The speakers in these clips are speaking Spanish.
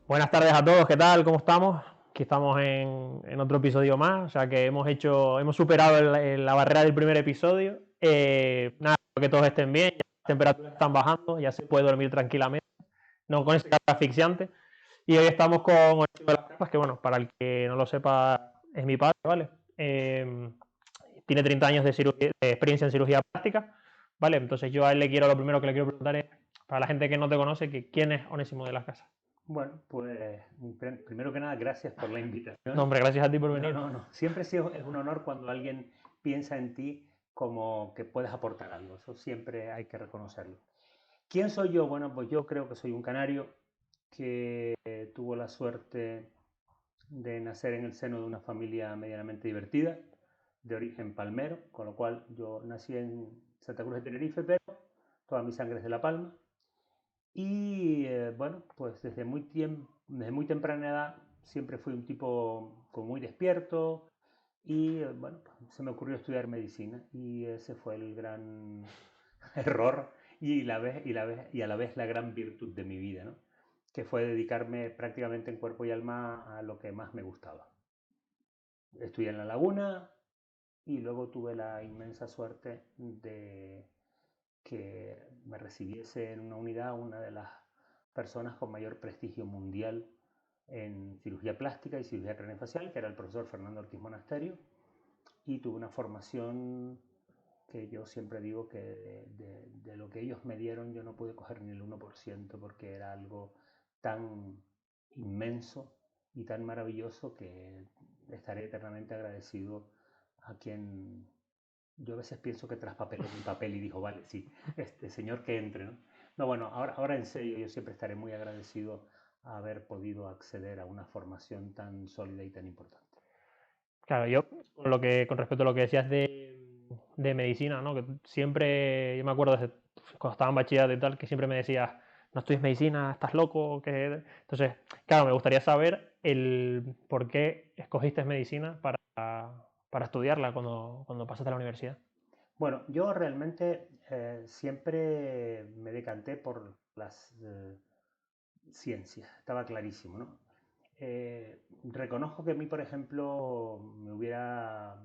Buenas tardes a todos, ¿qué tal? ¿Cómo estamos? Aquí estamos en otro episodio más, o sea que hemos superado la barrera del primer episodio. Nada, espero que todos estén bien, ya las temperaturas están bajando, ya se puede dormir tranquilamente, no con ese calor asfixiante. Y hoy estamos con Horacio de las Casas, que bueno, para el que no lo sepa, es mi padre, ¿vale? Tiene 30 años de experiencia en cirugía plástica, ¿vale? Entonces yo a él lo primero que le quiero preguntar es, para la gente que no te conoce, que ¿quién es Onésimo de las Casas? Bueno, pues primero que nada, gracias por la No, invitación. hombre, gracias a ti por No, venir. no, no. Siempre sí es un honor cuando alguien piensa en ti como que puedes aportar algo. Eso siempre hay que reconocerlo. ¿Quién soy yo? Bueno, pues yo creo que soy un canario que tuvo la suerte de nacer en el seno de una familia medianamente divertida, de origen palmero, con lo cual yo nací en Santa Cruz de Tenerife, pero toda mi sangre es de La Palma. Y bueno, pues desde muy temprana edad siempre fui un tipo como muy despierto y bueno, pues se me ocurrió estudiar medicina y ese fue el gran error y a la vez la gran virtud de mi vida, ¿no? Que fue dedicarme prácticamente en cuerpo y alma a lo que más me gustaba. Estudié en La Laguna y luego tuve la inmensa suerte de que me recibiese en una unidad una de las personas con mayor prestigio mundial en cirugía plástica y cirugía craneofacial, que era el profesor Fernando Ortiz Monasterio, y tuve una formación que yo siempre digo que de lo que ellos me dieron yo no pude coger ni el 1% porque era algo tan inmenso y tan maravilloso que estaré eternamente agradecido a quien yo a veces pienso que traspapeló mi papel y dijo, vale, sí, este señor que entre, ¿no? No, bueno, ahora en serio, yo siempre estaré muy agradecido a haber podido acceder a una formación tan sólida y tan importante. Claro, yo con respecto a lo que decías de medicina, ¿no? Que siempre, yo me acuerdo cuando estaba en bachillerato y tal, que siempre me decías, no estudies medicina, estás loco. Entonces, claro, me gustaría saber el por qué escogiste medicina para estudiarla cuando pasaste a la universidad. Bueno, yo realmente siempre me decanté por las ciencias, estaba clarísimo, ¿no? Reconozco que a mí, por ejemplo, me hubiera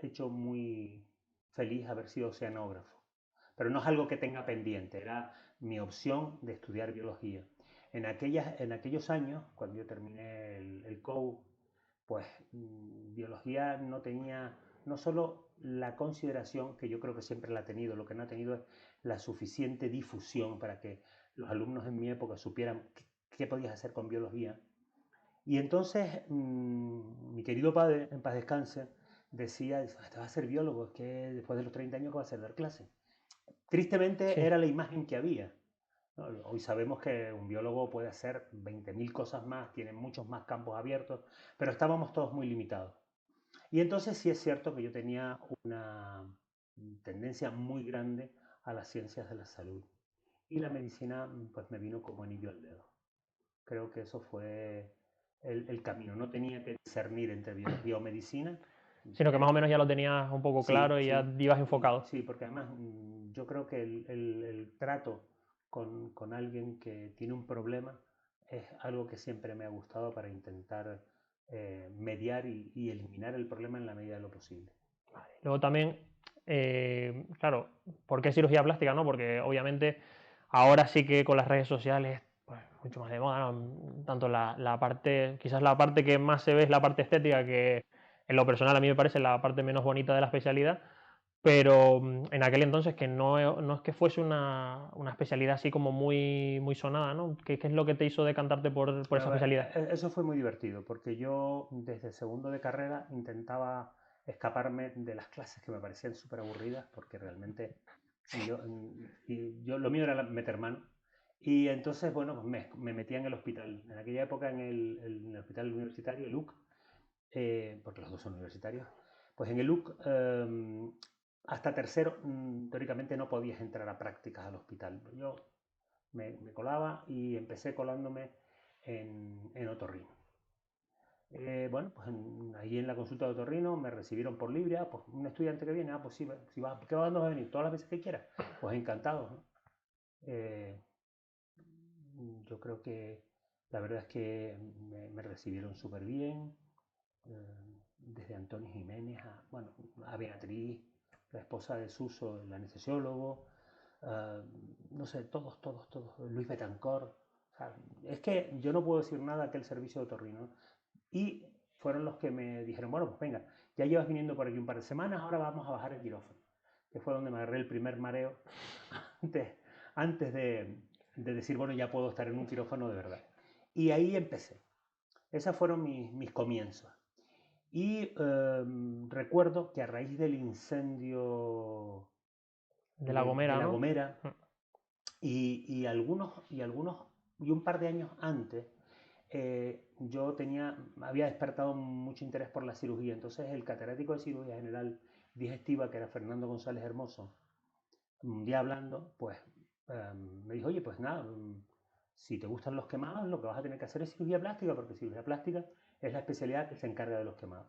hecho muy feliz haber sido oceanógrafo, pero no es algo que tenga pendiente, era mi opción de estudiar biología. En aquellos años, cuando yo terminé el COU, pues biología no tenía no solo la consideración, que yo creo que siempre la ha tenido, lo que no ha tenido es la suficiente difusión para que los alumnos en mi época supieran qué podías hacer con biología. Y entonces mi querido padre, en paz descanse, decía, te vas a ser biólogo, es que después de los 30 años que vas a hacer dar clase. Tristemente Sí. era la imagen que había. ¿No? Hoy sabemos que un biólogo puede hacer 20.000 cosas más, tiene muchos más campos abiertos, pero estábamos todos muy limitados. Y entonces sí es cierto que yo tenía una tendencia muy grande a las ciencias de la salud. Y la medicina pues me vino como anillo al dedo. Creo que eso fue el camino. No tenía que discernir entre biología o medicina. Sino que más o menos ya lo tenías un poco Sí, claro y ya sí, ibas enfocado. sí, porque además yo creo que el trato con alguien que tiene un problema es algo que siempre me ha gustado para intentar mediar y eliminar el problema en la medida de lo posible. Luego también, claro, ¿por qué cirugía plástica? ¿No? Porque obviamente ahora sí que con las redes sociales, pues mucho más de moda, ¿no? Tanto la parte, quizás la parte que más se ve es la parte estética, que en lo personal a mí me parece la parte menos bonita de la especialidad, pero en aquel entonces que no es que fuese una especialidad así como muy sonada, ¿no? ¿Qué es lo que te hizo decantarte por esa Bueno, especialidad? eso fue muy divertido porque yo desde segundo de carrera intentaba escaparme de las clases que me parecían súper aburridas porque realmente yo lo mío era meter mano. Y entonces, bueno, pues me metía en el hospital. En aquella época en el hospital universitario, el UC, porque los dos son universitarios, pues en el UC hasta tercero teóricamente no podías entrar a prácticas al hospital. Yo me colaba y empecé colándome en otorrino. Bueno, pues ahí en la consulta de otorrino me recibieron por libre. Pues un estudiante que viene, pues sí, si vas, ¿qué vas a venir? Todas las veces que quieras. Pues encantado, ¿no? Eh, yo creo que La verdad es que me recibieron súper bien, desde Antonio Jiménez bueno, a Beatriz, la esposa de Suso, el anestesiólogo, no sé, todos, Luis Betancor. O sea, es que yo no puedo decir nada que el servicio de otorrino. Y fueron los que me dijeron, bueno, pues venga, ya llevas viniendo por aquí un par de semanas, ahora vamos a bajar el quirófano. Que fue donde me agarré el primer mareo antes, antes de decir, bueno, ya puedo estar en un quirófano de verdad. Y ahí empecé. Esos fueron mis comienzos. Y recuerdo que a raíz del incendio De La de Gomera, La ¿no? Gomera y un par de años antes, yo había despertado mucho interés por la cirugía. Entonces el catedrático de cirugía general digestiva, que era Fernando González Hermoso, un día hablando, pues me dijo, oye, pues nada, si te gustan los quemados, lo que vas a tener que hacer es cirugía plástica, porque cirugía plástica es la especialidad que se encarga de los quemados.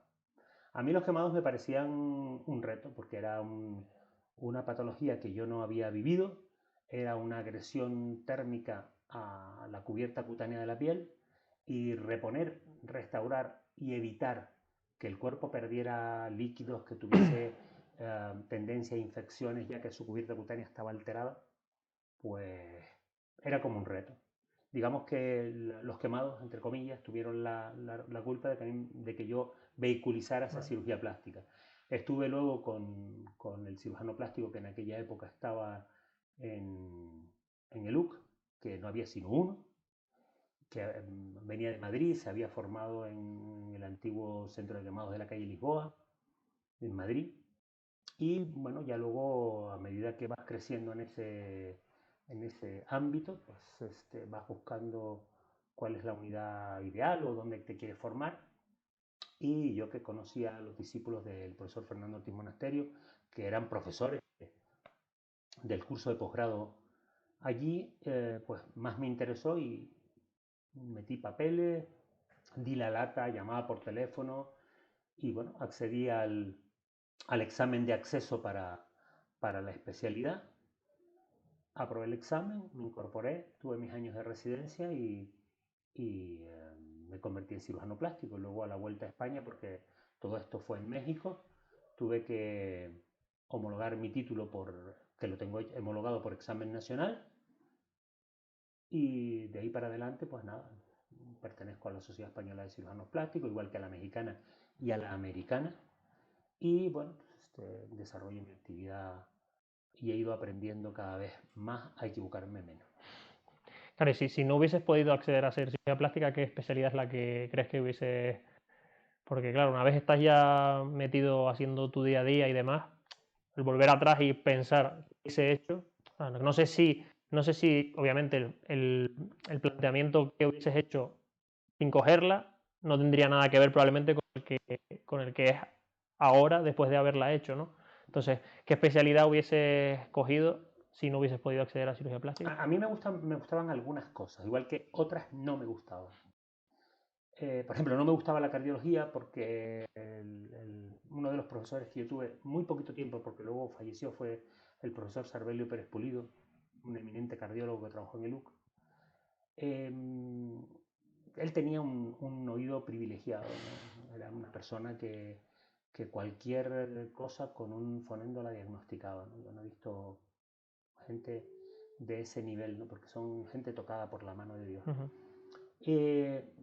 A mí los quemados me parecían un reto, porque era una patología que yo no había vivido, era una agresión térmica a la cubierta cutánea de la piel, y reponer, restaurar y evitar que el cuerpo perdiera líquidos, que tuviese tendencia a infecciones ya que su cubierta cutánea estaba alterada, pues era como un reto. Digamos que los quemados, entre comillas, tuvieron la culpa de que yo vehiculizara esa cirugía plástica. Estuve luego con el cirujano plástico que en aquella época estaba en el UC, que no había sino uno, que venía de Madrid, se había formado en el antiguo centro de quemados de la calle Lisboa, en Madrid. Y bueno, ya luego, a medida que vas creciendo en ese ámbito, pues vas buscando cuál es la unidad ideal o dónde te quieres formar. Y yo, que conocía a los discípulos del profesor Fernando Ortiz Monasterio, que eran profesores del curso de posgrado allí, pues más me interesó y metí papeles, di la lata, llamaba por teléfono y bueno, accedí al examen de acceso para la especialidad. Aprobé el examen, me incorporé, tuve mis años de residencia y me convertí en cirujano plástico. Luego, a la vuelta a España, porque todo esto fue en México, tuve que homologar mi título, que lo tengo homologado por examen nacional, y de ahí para adelante, pues nada, pertenezco a la Sociedad Española de Cirujanos Plásticos, igual que a la mexicana y a la americana. Y bueno, pues desarrollo mi actividad y he ido aprendiendo cada vez más a equivocarme menos. Claro, y si no hubieses podido acceder a ser cirugía plástica, ¿qué especialidad es la que crees que hubiese...? Porque claro, una vez estás ya metido haciendo tu día a día y demás, el volver atrás y pensar qué hubiese hecho, bueno, no sé si obviamente el planteamiento que hubieses hecho sin cogerla no tendría nada que ver probablemente con el que es ahora después de haberla hecho, ¿no? Entonces, ¿qué especialidad hubieses cogido si no hubieses podido acceder a cirugía plástica? A mí me gustaban algunas cosas, igual que otras no me gustaban. Por ejemplo, no me gustaba la cardiología porque uno de los profesores que yo tuve muy poquito tiempo, porque luego falleció, fue el profesor Sarbelio Pérez Pulido, un eminente cardiólogo que trabajó en el UC. Él tenía un oído privilegiado, ¿no? Era una persona que cualquier cosa con un fonendo la diagnosticaba, ¿no? Yo no he visto gente de ese nivel, ¿no? Porque son gente tocada por la mano de Dios. Eh,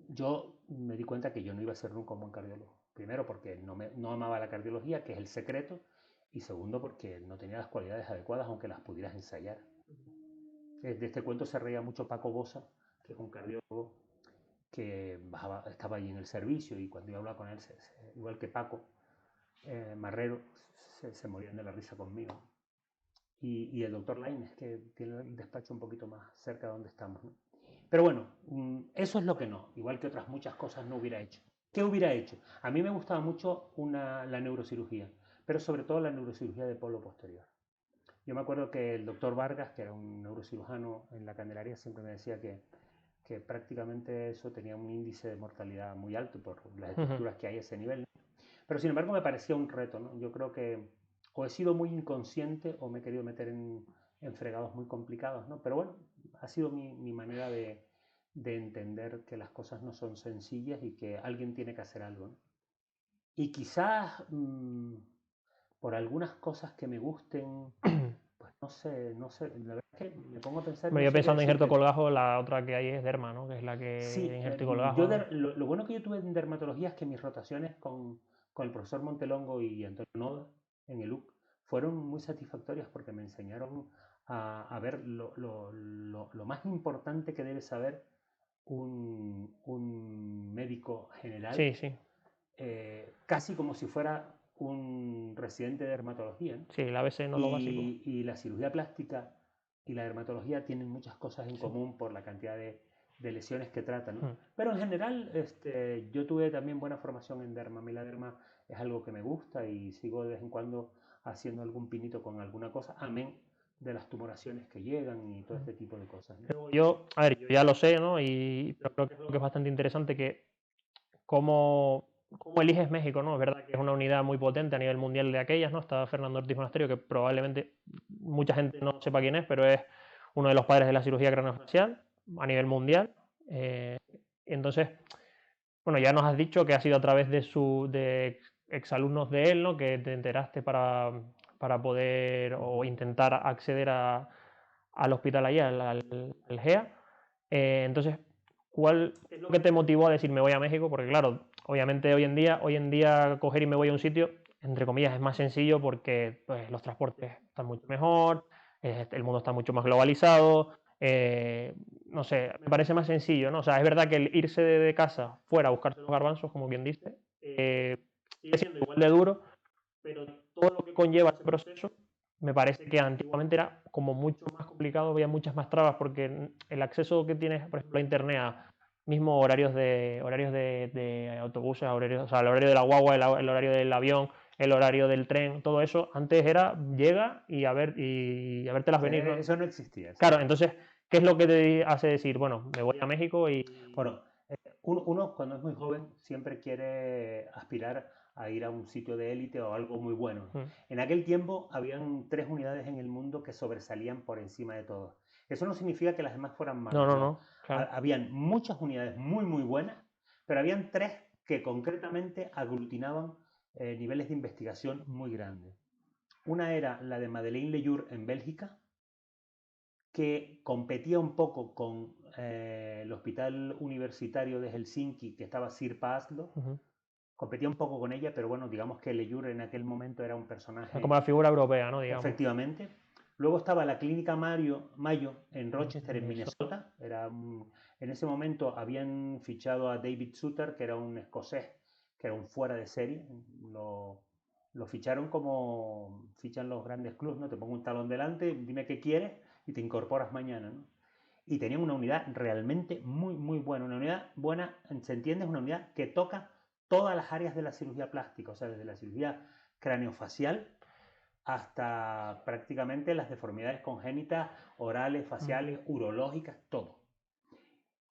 yo me di cuenta que yo no iba a ser nunca un buen cardiólogo. Primero, porque no amaba la cardiología, que es el secreto, y segundo, porque no tenía las cualidades adecuadas, aunque las pudieras ensayar. De este cuento se reía mucho Paco Bosa, que es un cardiólogo que estaba allí en el servicio, y cuando yo hablaba con él, igual que Paco Marrero, se morían de la risa conmigo. Y el doctor Lainez, que tiene el despacho un poquito más cerca de donde estamos, ¿no? Pero bueno, eso es lo que no, igual que otras muchas cosas no hubiera hecho. ¿Qué hubiera hecho? A mí me gustaba mucho la neurocirugía, pero sobre todo la neurocirugía de polo posterior. Yo me acuerdo que el doctor Vargas, que era un neurocirujano en la Candelaria, siempre me decía que prácticamente eso tenía un índice de mortalidad muy alto por las estructuras que hay a ese nivel, ¿no? Pero sin embargo me parecía un reto, ¿no? Yo creo que o he sido muy inconsciente o me he querido meter en fregados muy complicados, ¿no? Pero bueno, ha sido mi manera de entender que las cosas no son sencillas y que alguien tiene que hacer algo, ¿no? Y quizás por algunas cosas que me gusten, pues no sé, la verdad es que me pongo a pensar y Me no voy sé qué pensando en Injerto decirte. Colgajo, la otra que hay es Derma, ¿no? Que es la que Sí, Injerto y Colgajo. lo bueno que yo tuve en dermatología es que mis rotaciones con el profesor Montelongo y Antonio Noda en el UC fueron muy satisfactorias porque me enseñaron a ver lo más importante que debe saber un médico general, Sí, sí. casi como si fuera un residente de dermatología, ¿no? Sí, la ABC no es lo básico. Y la cirugía plástica y la dermatología tienen muchas cosas en Sí. común por la cantidad de lesiones que tratan, ¿no? Mm. Pero en general, yo tuve también buena formación en derma. A mí la derma es algo que me gusta y sigo de vez en cuando haciendo algún pinito con alguna cosa, amén de las tumoraciones que llegan y todo este tipo de cosas, ¿no? Yo, a ver, yo ya lo sé, ¿no? Pero creo que es lo que es bastante interesante que cómo eliges México, ¿no? Es verdad que es una unidad muy potente a nivel mundial de aquellas, ¿no? Está Fernando Ortiz Monasterio, que probablemente mucha gente no sepa quién es, pero es uno de los padres de la cirugía craneofacial a nivel mundial. Entonces, bueno, ya nos has dicho que ha sido a través de exalumnos de él, ¿no? Que te enteraste para poder o intentar acceder al hospital allá, al GEA. Entonces, ¿cuál es lo que te motivó a decir me voy a México? Porque claro, obviamente hoy en día coger y me voy a un sitio, entre comillas, es más sencillo porque pues, los transportes están mucho mejor, el mundo está mucho más globalizado, no sé, me parece más sencillo, ¿no? O sea, es verdad que el irse de casa fuera a buscarse los garbanzos, como quien dice, sigue siendo igual de duro, pero todo lo que conlleva ese proceso me parece que antiguamente era como mucho más complicado, había muchas más trabas porque el acceso que tienes, por ejemplo, a internet, a mismo horarios de autobuses, horarios, o sea, el horario de la guagua, el horario del avión, el horario del tren, todo eso, antes era llega y a vértelas venir, ¿no? Eso no existía, eso Claro, no. entonces, ¿qué es lo que te hace decir, bueno, me voy a México y... Bueno, uno cuando es muy joven siempre quiere aspirar a ir a un sitio de élite o algo muy bueno. Mm. En aquel tiempo habían 3 unidades en el mundo que sobresalían por encima de todos. Eso no significa que las demás fueran No, malas, no, no. no, claro. Habían muchas unidades muy, muy buenas, pero habían 3 que concretamente aglutinaban niveles de investigación muy grandes. Una era la de Madeleine Leyur en Bélgica, que competía un poco con el Hospital Universitario de Helsinki, que estaba Sirpa Aslo, Ujú. competía un poco con ella, pero bueno, digamos que Leyur en aquel momento era un O sea, como personaje, la figura europea, ¿no? Digamos. efectivamente. Luego estaba la Clínica Mayo en Rochester, en Eso. Minnesota. En ese momento habían fichado a David Sutter, que era un escocés, que era un fuera de serie. Lo ficharon como fichan los grandes clubes, ¿no? Te pongo un talón delante, dime qué quieres y te incorporas mañana, ¿no? Y tenían una unidad realmente muy, muy buena. Una unidad buena, se entiende, es una unidad que toca todas las áreas de la cirugía plástica, o sea, desde la cirugía craneofacial hasta prácticamente las deformidades congénitas, orales, faciales, urológicas, todo.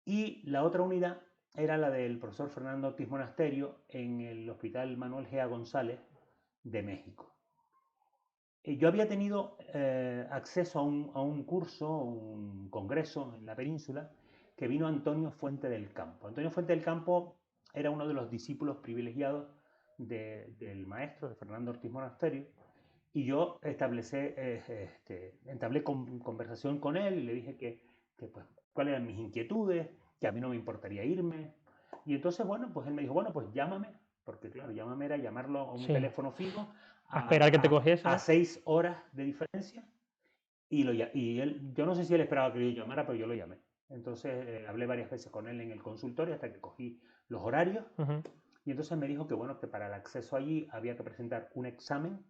Y la otra unidad era la del profesor Fernando Ortiz Monasterio en el Hospital Manuel Gea González de México. Yo había tenido acceso a un curso, un congreso en la península, que vino Antonio Fuente del Campo. Antonio Fuente del Campo era uno de los discípulos privilegiados del maestro, de Fernando Ortiz Monasterio, y yo entablé conversación con él y le dije que pues, cuáles eran mis inquietudes, que a mí no me importaría irme. Y entonces, bueno, pues él me dijo, bueno, pues llámame, porque claro, llámame era llamarlo a un Sí. teléfono fijo A esperar que te a cogiese. 6 horas de diferencia. Y él, yo no sé si él esperaba que yo llamara, pero yo lo llamé. Entonces hablé varias veces con él en el consultorio hasta que cogí los horarios. Ujú. Y entonces me dijo que, bueno, que para el acceso allí había que presentar un examen.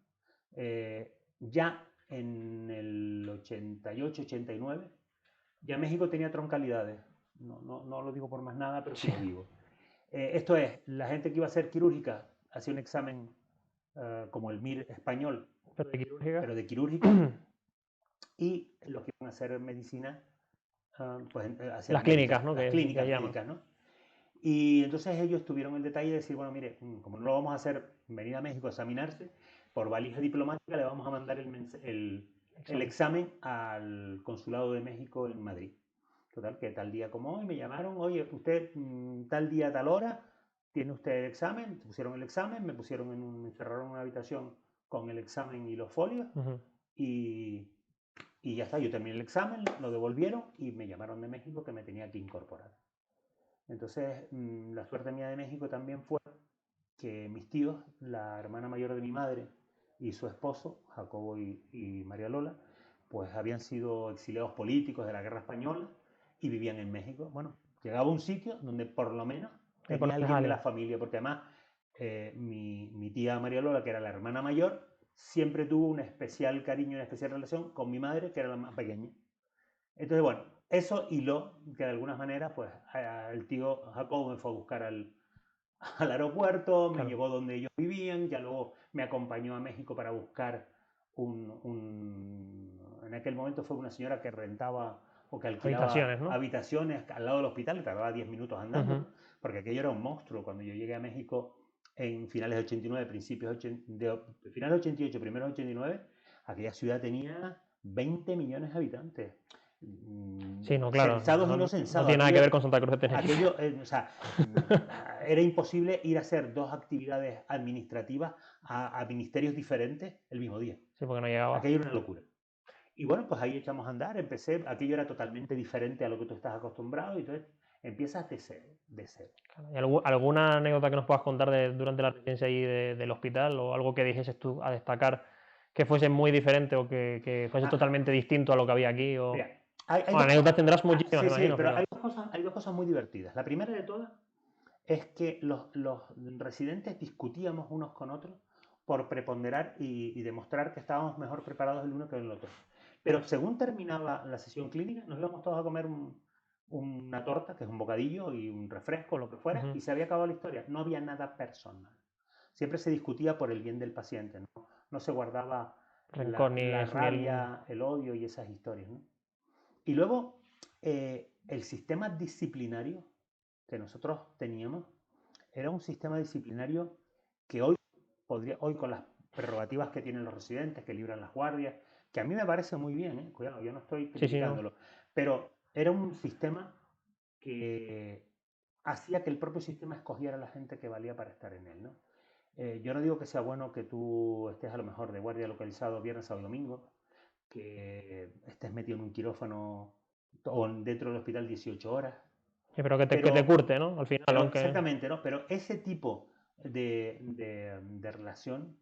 Ya en el 88-89, ya México tenía troncalidades. No lo digo por más nada, pero sí Sí. lo digo. Esto es, la gente que iba a ser quirúrgica hacía un examen como el MIR español, Pero de quirúrgica. pero de quirúrgica, y los que iban a hacer medicina, pues Las hacían clínicas, médicas, ¿no? las Que clínicas llaman. médicas, ¿no? Y entonces ellos tuvieron el detalle de decir, bueno, mire, como no lo vamos a hacer venir a México a examinarse, por valija diplomática le vamos a mandar el Examen. examen al Consulado de México en Madrid. Total, que tal día como hoy me llamaron, oye, usted tal día, tal hora, tiene usted el examen, pusieron el examen, me encerraron en una habitación con el examen y los folios y, y ya está, yo terminé el examen, lo devolvieron y me llamaron de México que me tenía que incorporar. Entonces, la suerte mía de México también fue que mis tíos, la hermana mayor de mi madre y su esposo, Jacobo y María Lola, pues habían sido exiliados políticos de la guerra española y vivían en México. Bueno, llegaba a un sitio donde por lo menos tenía alguien de la familia, porque además mi tía María Lola, que era la hermana mayor, siempre tuvo un especial cariño, una especial relación con mi madre, que era la más pequeña. Entonces, bueno, eso hiló que de alguna manera, pues el tío Jacobo me fue a buscar al aeropuerto, me llevó donde ellos vivían, ya luego me acompañó a México para buscar en aquel momento fue una señora que rentaba o que alquilaba habitaciones al lado del hospital y tardaba 10 minutos andando, porque aquello era un monstruo. Cuando yo llegué a México en finales de 89, finales de 88, primeros de 89, aquella ciudad tenía 20 millones de habitantes. Sí, no, claro. Censados y no censados. No tiene nada que ver con Santa Cruz de Tenerife. Aquello, o sea, era imposible ir a hacer dos actividades administrativas a ministerios diferentes el mismo día. Sí, porque no llegaba. Aquello era una locura. Y bueno, pues ahí echamos a andar, aquello era totalmente diferente a lo que tú estás acostumbrado, y entonces empiezas de cero. ¿Y alguna anécdota que nos puedas contar durante la residencia ahí del hospital, o algo que dijeses tú a destacar que fuese muy diferente o que fuese totalmente distinto a lo que había aquí? O... Mira, anécdotas tendrás muchísimas, sí, imagino. Pero hay dos cosas muy divertidas. La primera de todas es que los residentes discutíamos unos con otros por preponderar y demostrar que estábamos mejor preparados el uno que el otro. Pero según terminaba la sesión clínica, nos íbamos todos a comer una torta, que es un bocadillo, y un refresco, lo que fuera, y se había acabado la historia. No había nada personal. Siempre se discutía por el bien del paciente, no se guardaba la rabia, el odio y esas historias, ¿no? Y luego, el sistema disciplinario que nosotros teníamos era un sistema disciplinario que hoy con las prerrogativas que tienen los residentes, que libran las guardias, que a mí me parece muy bien, cuidado, yo no estoy criticándolo, sí, no. Pero era un sistema que hacía que el propio sistema escogiera a la gente que valía para estar en él, ¿no? Yo no digo que sea bueno que tú estés a lo mejor de guardia localizado viernes, sábado y domingo, que estés metido en un quirófano o dentro del hospital 18 horas. Sí, pero que te curte, ¿no? Al final. Pero, exactamente, ¿no? Pero ese tipo de relación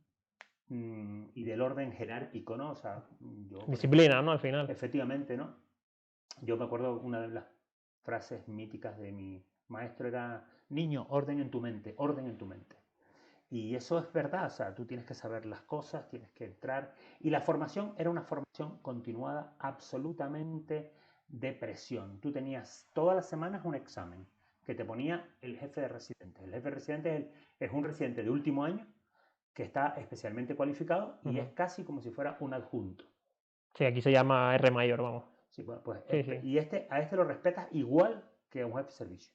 y del orden jerárquico, ¿no? O sea, disciplina, ¿no? Al final. Efectivamente, ¿no? Yo me acuerdo una de las frases míticas de mi maestro era: niño, orden en tu mente, orden en tu mente. Y eso es verdad, o sea, tú tienes que saber las cosas, tienes que entrar. Y la formación era una formación continuada, absolutamente de presión. Tú tenías todas las semanas un examen que te ponía el jefe de residentes. El jefe de residentes es un residente de último año que está especialmente cualificado y es casi como si fuera un adjunto. Sí, aquí se llama R mayor, vamos. Sí, bueno, pues sí. Y a este lo respetas igual que a un jefe de servicio.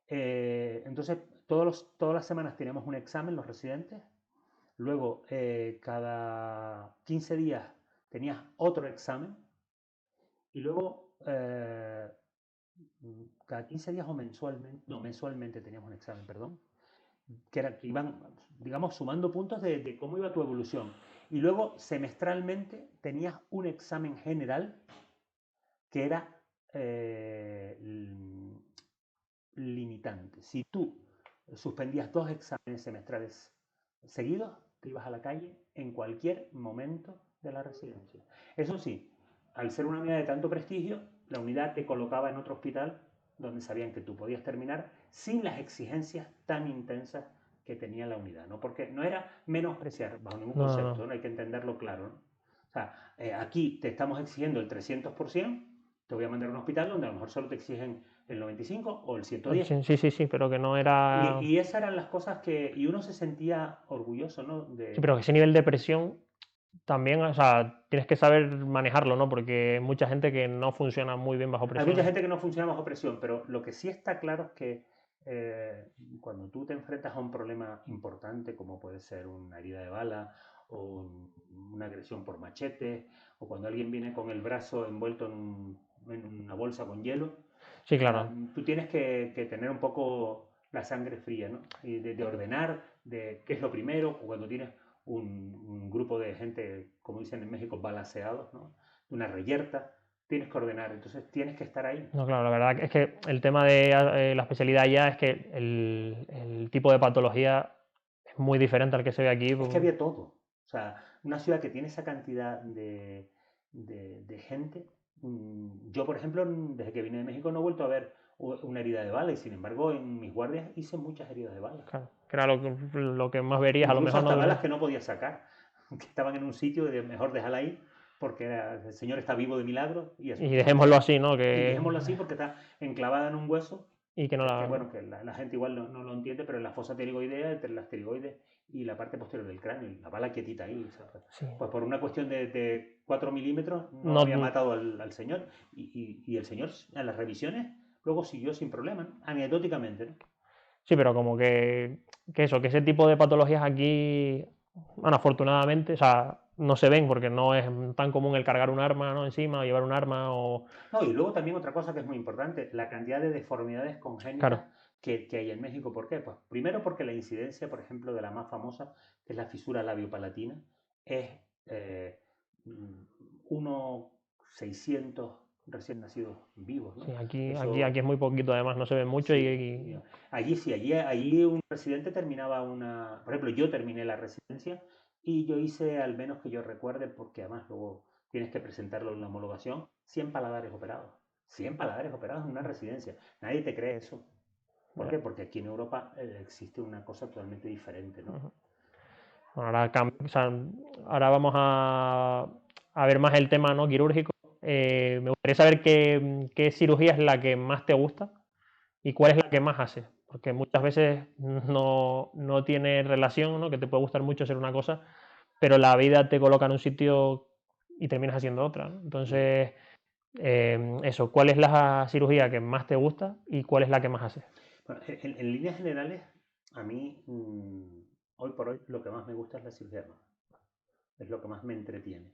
Entonces, todas las semanas teníamos un examen los residentes. Luego, cada 15 días tenías otro examen. Y luego, cada 15 días o mensualmente teníamos un examen, perdón. Que iban, digamos, sumando puntos de cómo iba tu evolución. Y luego, semestralmente, tenías un examen general que era limitante. Si tú suspendías 2 exámenes semestrales seguidos, te ibas a la calle en cualquier momento de la residencia. Eso sí, al ser una unidad de tanto prestigio, la unidad te colocaba en otro hospital donde sabían que tú podías terminar sin las exigencias tan intensas que tenía la unidad, ¿no? Porque no era menospreciar bajo ningún concepto, ¿no? Hay que entenderlo claro, ¿no? O sea, aquí te estamos exigiendo el 300%, te voy a mandar a un hospital donde a lo mejor solo te exigen el 95 o el 110. Sí, pero que no era... Y esas eran las cosas que... Y uno se sentía orgulloso, ¿no? Sí, pero ese nivel de presión también, o sea, tienes que saber manejarlo, ¿no? Porque hay mucha gente que no funciona muy bien bajo presión. Hay mucha gente que no funciona bajo presión, pero lo que sí está claro es que cuando tú te enfrentas a un problema importante, como puede ser una herida de bala o una agresión por machete, o cuando alguien viene con el brazo envuelto en en una bolsa con hielo. Sí, O sea, claro. tú tienes que tener un poco la sangre fría, ¿no? Y de ordenar, de qué es lo primero, cuando tienes un grupo de gente, como dicen en México, balanceados, ¿no? Una reyerta, tienes que ordenar, entonces tienes que estar ahí. No, claro, la verdad es que el tema de la especialidad ya es que el tipo de patología es muy diferente al que se ve aquí. Es que había todo. O sea, una ciudad que tiene esa cantidad de gente. Yo, por ejemplo, desde que vine de México no he vuelto a ver una herida de bala y sin embargo en mis guardias hice muchas heridas de bala. Claro, que era lo que más verías, a lo Incluso mejor hasta balas no. que no podía sacar, que estaban en un sitio de mejor déjala ahí porque el señor está vivo de milagro y eso. Y dejémoslo así, ¿no? Y dejémoslo así porque está enclavada en un hueso Y que no que la. bueno, que la gente igual no lo entiende, pero en la fosa pterigoidea, entre las pterigoides y la parte posterior del cráneo, la bala quietita ahí. O sea, Sí. pues por una cuestión de 4 milímetros no No, había matado al señor y el señor en las revisiones luego siguió sin problema, ¿no? Anecdóticamente, ¿no? sí, pero como que eso, que ese tipo de patologías aquí, bueno, afortunadamente, o sea, no se ven porque no es tan común el cargar un arma, ¿no? Encima, o llevar un arma, o. No, y luego también otra cosa que es muy importante, la cantidad de deformidades congénitas Claro, que hay en México. ¿Por qué? Pues primero porque la incidencia, por ejemplo, de la más famosa, que es la fisura labiopalatina, es eh, 1/600 recién nacidos vivos, sí, ¿no? aquí Eso, es muy poquito, además, no se ve mucho sí. y. Allí sí, allí un residente terminaba por ejemplo, yo terminé la residencia y yo hice, al menos que yo recuerde, porque además luego tienes que presentarlo en la homologación, 100 paladares operados. 100 paladares operados en una residencia. Nadie te cree eso. ¿Por qué? Porque aquí en Europa existe una cosa totalmente diferente, ¿no? Bueno, o sea, ahora vamos a ver más el tema, ¿no? Quirúrgico. Me gustaría saber qué cirugía es la que más te gusta y cuál es la que más haces. Porque muchas veces no tiene relación, ¿no? Que te puede gustar mucho hacer una cosa, pero la vida te coloca en un sitio y terminas haciendo otra, ¿no? Entonces, eso, ¿cuál es la cirugía que más te gusta y cuál es la que más haces? Bueno, en líneas generales, a mí, hoy por hoy, lo que más me gusta es la cirugía de mama. Es lo que más me entretiene.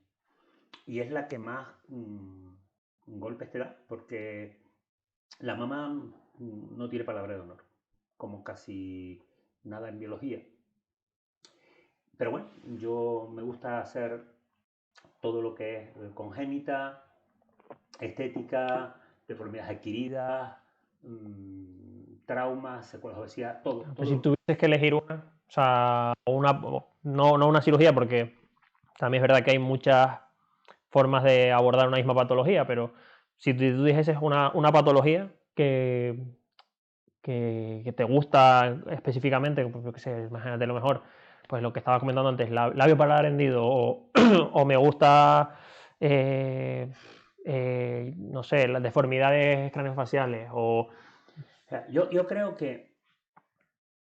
Y es la que más golpes te da, porque la mama no tiene palabra de honor, como casi nada en biología. Pero bueno, yo me gusta hacer todo lo que es congénita, estética, deformidades adquiridas, traumas, secuelas de obesidad, todo, Pues si todo. tuvieses que elegir una, o sea, no una cirugía, porque también es verdad que hay muchas formas de abordar una misma patología, pero si tú dijeses una patología que te gusta específicamente, pues yo qué sé, imagínate lo mejor, pues lo que estaba comentando antes, labio paladar hendido, o me gusta, no sé, las deformidades craneofaciales, o. O sea, yo creo que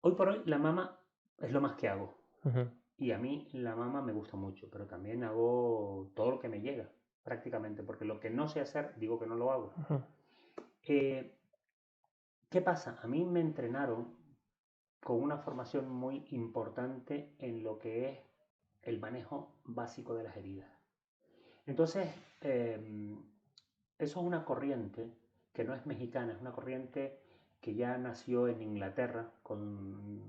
hoy por hoy la mama es lo más que hago. Ujú, Y a mí la mama me gusta mucho, pero también hago todo lo que me llega, prácticamente, porque lo que no sé hacer, digo que no lo hago. ujú, Eh, ¿Qué pasa? A mí me entrenaron con una formación muy importante en lo que es el manejo básico de las heridas. Entonces, eso es una corriente que no es mexicana, es una corriente que ya nació en Inglaterra con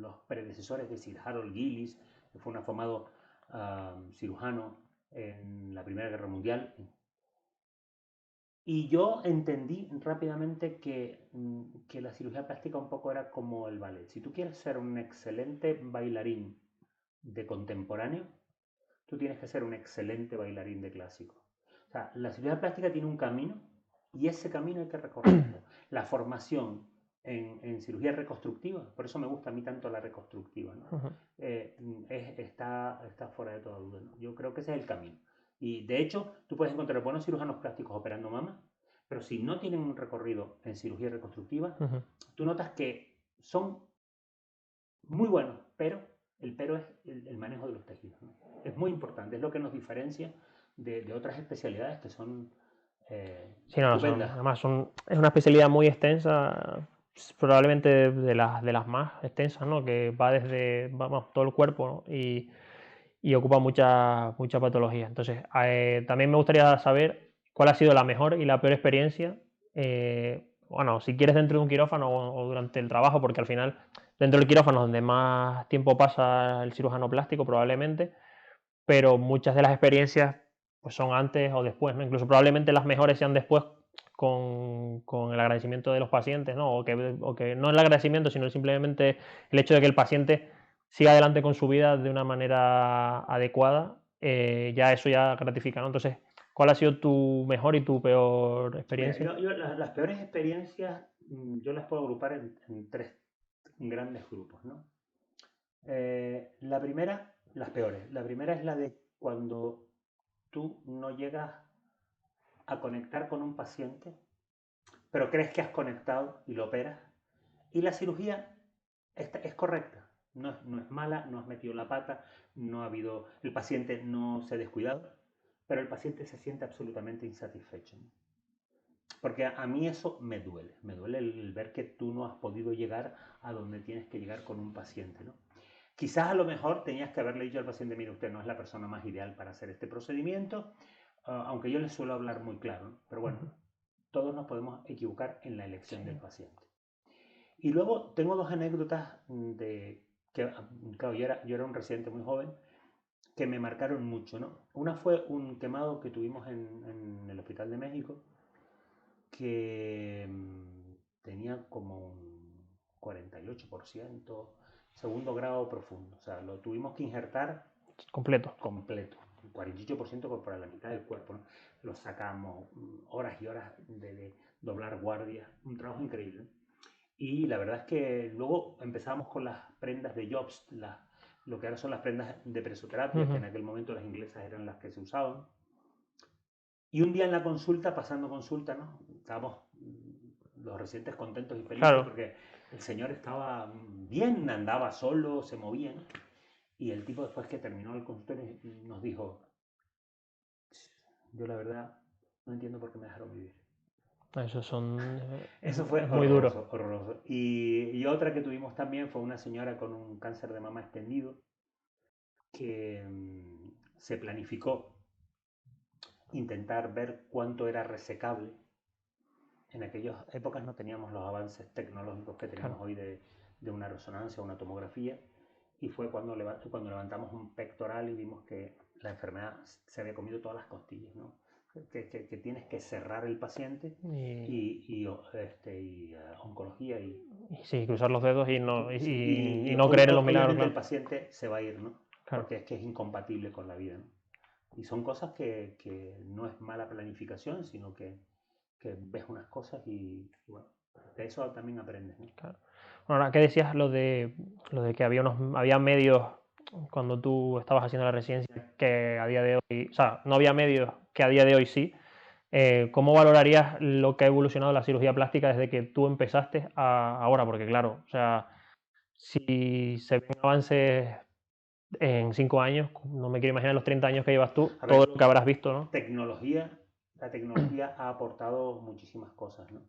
los predecesores de Sir Harold Gillis, que fue un afamado cirujano en la Primera Guerra Mundial. Y yo entendí rápidamente que la cirugía plástica un poco era como el ballet. Si tú quieres ser un excelente bailarín de contemporáneo, tú tienes que ser un excelente bailarín de clásico. O sea, la cirugía plástica tiene un camino y ese camino hay que recorrerlo. La formación en cirugía reconstructiva, por eso me gusta a mí tanto la reconstructiva, ¿no? ujú. Está fuera de toda duda, ¿no? Yo creo que ese es el camino. Y de hecho, tú puedes encontrar buenos cirujanos plásticos operando mama, pero si no tienen un recorrido en cirugía reconstructiva, Ujú. tú notas que son muy buenos, pero es el manejo de los tejidos, ¿no? Es muy importante, es lo que nos diferencia de otras especialidades que son Sí, no, estupendas. además es una especialidad muy extensa, probablemente de las más extensas, ¿no? Que va desde, vamos, todo el cuerpo, ¿no? Y ocupa mucha patología. Entonces, también me gustaría saber ¿cuál ha sido la mejor y la peor experiencia? Bueno, si quieres dentro de un quirófano o durante el trabajo, porque al final dentro del quirófano es donde más tiempo pasa el cirujano plástico probablemente, pero muchas de las experiencias pues son antes o después, ¿no? Incluso probablemente las mejores sean después con el agradecimiento de los pacientes, ¿no? O que no el agradecimiento, sino simplemente el hecho de que el paciente siga adelante con su vida de una manera adecuada, ya eso ya gratifica, ¿no? Entonces, ¿cuál ha sido tu mejor y tu peor Mira, experiencia? las peores experiencias yo las puedo agrupar en tres grandes grupos, ¿no? La primera, las peores. La primera es la de cuando tú no llegas a conectar con un paciente, pero crees que has conectado y lo operas. Y la cirugía es correcta, no es mala, no has metido la pata, no ha habido, el paciente no se ha descuidado, pero el paciente se siente absolutamente insatisfecho, ¿no? Porque a mí eso me duele el ver que tú no has podido llegar a donde tienes que llegar con un paciente, ¿no? Quizás a lo mejor tenías que haberle dicho al paciente, mire, usted no es la persona más ideal para hacer este procedimiento, aunque yo le suelo hablar muy claro, ¿no? Pero bueno, todos nos podemos equivocar en la elección del Sí, paciente. Y luego tengo dos anécdotas de que, claro, yo era un residente muy joven, que me marcaron mucho, ¿no? Una fue un quemado que tuvimos en el Hospital de México, que tenía como un 48%, segundo grado profundo. O sea, lo tuvimos que injertar completo. completo, un 48% para la mitad del cuerpo, ¿no? Lo sacamos, horas y horas de doblar guardias, un trabajo increíble, ¿no? Y la verdad es que luego empezamos con las prendas de Jobs, lo que ahora son las prendas de presoterapia, que en aquel momento las inglesas eran las que se usaban. Y un día en la consulta, pasando consulta, ¿no? Estábamos los residentes contentos y felices Claro, porque el señor estaba bien, andaba solo, se movía, ¿no? Y el tipo después que terminó el consultorio nos dijo, yo la verdad no entiendo por qué me dejaron vivir. esos son, Eso fue es muy duro. horroroso, horroroso. Y otra que tuvimos también fue una señora con un cáncer de mama extendido que se planificó intentar ver cuánto era resecable. En aquellas épocas no teníamos los avances tecnológicos que tenemos Claro. hoy de una resonancia o una tomografía. Y fue cuando levantamos un pectoral y vimos que la enfermedad se había comido todas las costillas, ¿no? Que tienes que cerrar el paciente Y, oncología y sí, cruzar los dedos sí, y no creer en los milagros, obviamente el claro. paciente se va a ir, ¿no? Claro. Porque es que es incompatible con la vida, ¿no? Y son cosas que no es mala planificación, sino que ves unas cosas y bueno, de eso también aprendes, ¿no? Claro. Bueno, ahora que decías lo de que había medios cuando tú estabas haciendo la residencia que a día de hoy, o sea, no había medios que a día de hoy sí. ¿Cómo valorarías lo que ha evolucionado la cirugía plástica desde que tú empezaste a ahora? Porque claro, o sea, si se ven avances en 5 años, no me quiero imaginar los 30 años que llevas tú, A todo ver, lo que habrás visto, ¿no? la tecnología ha aportado muchísimas cosas, ¿no?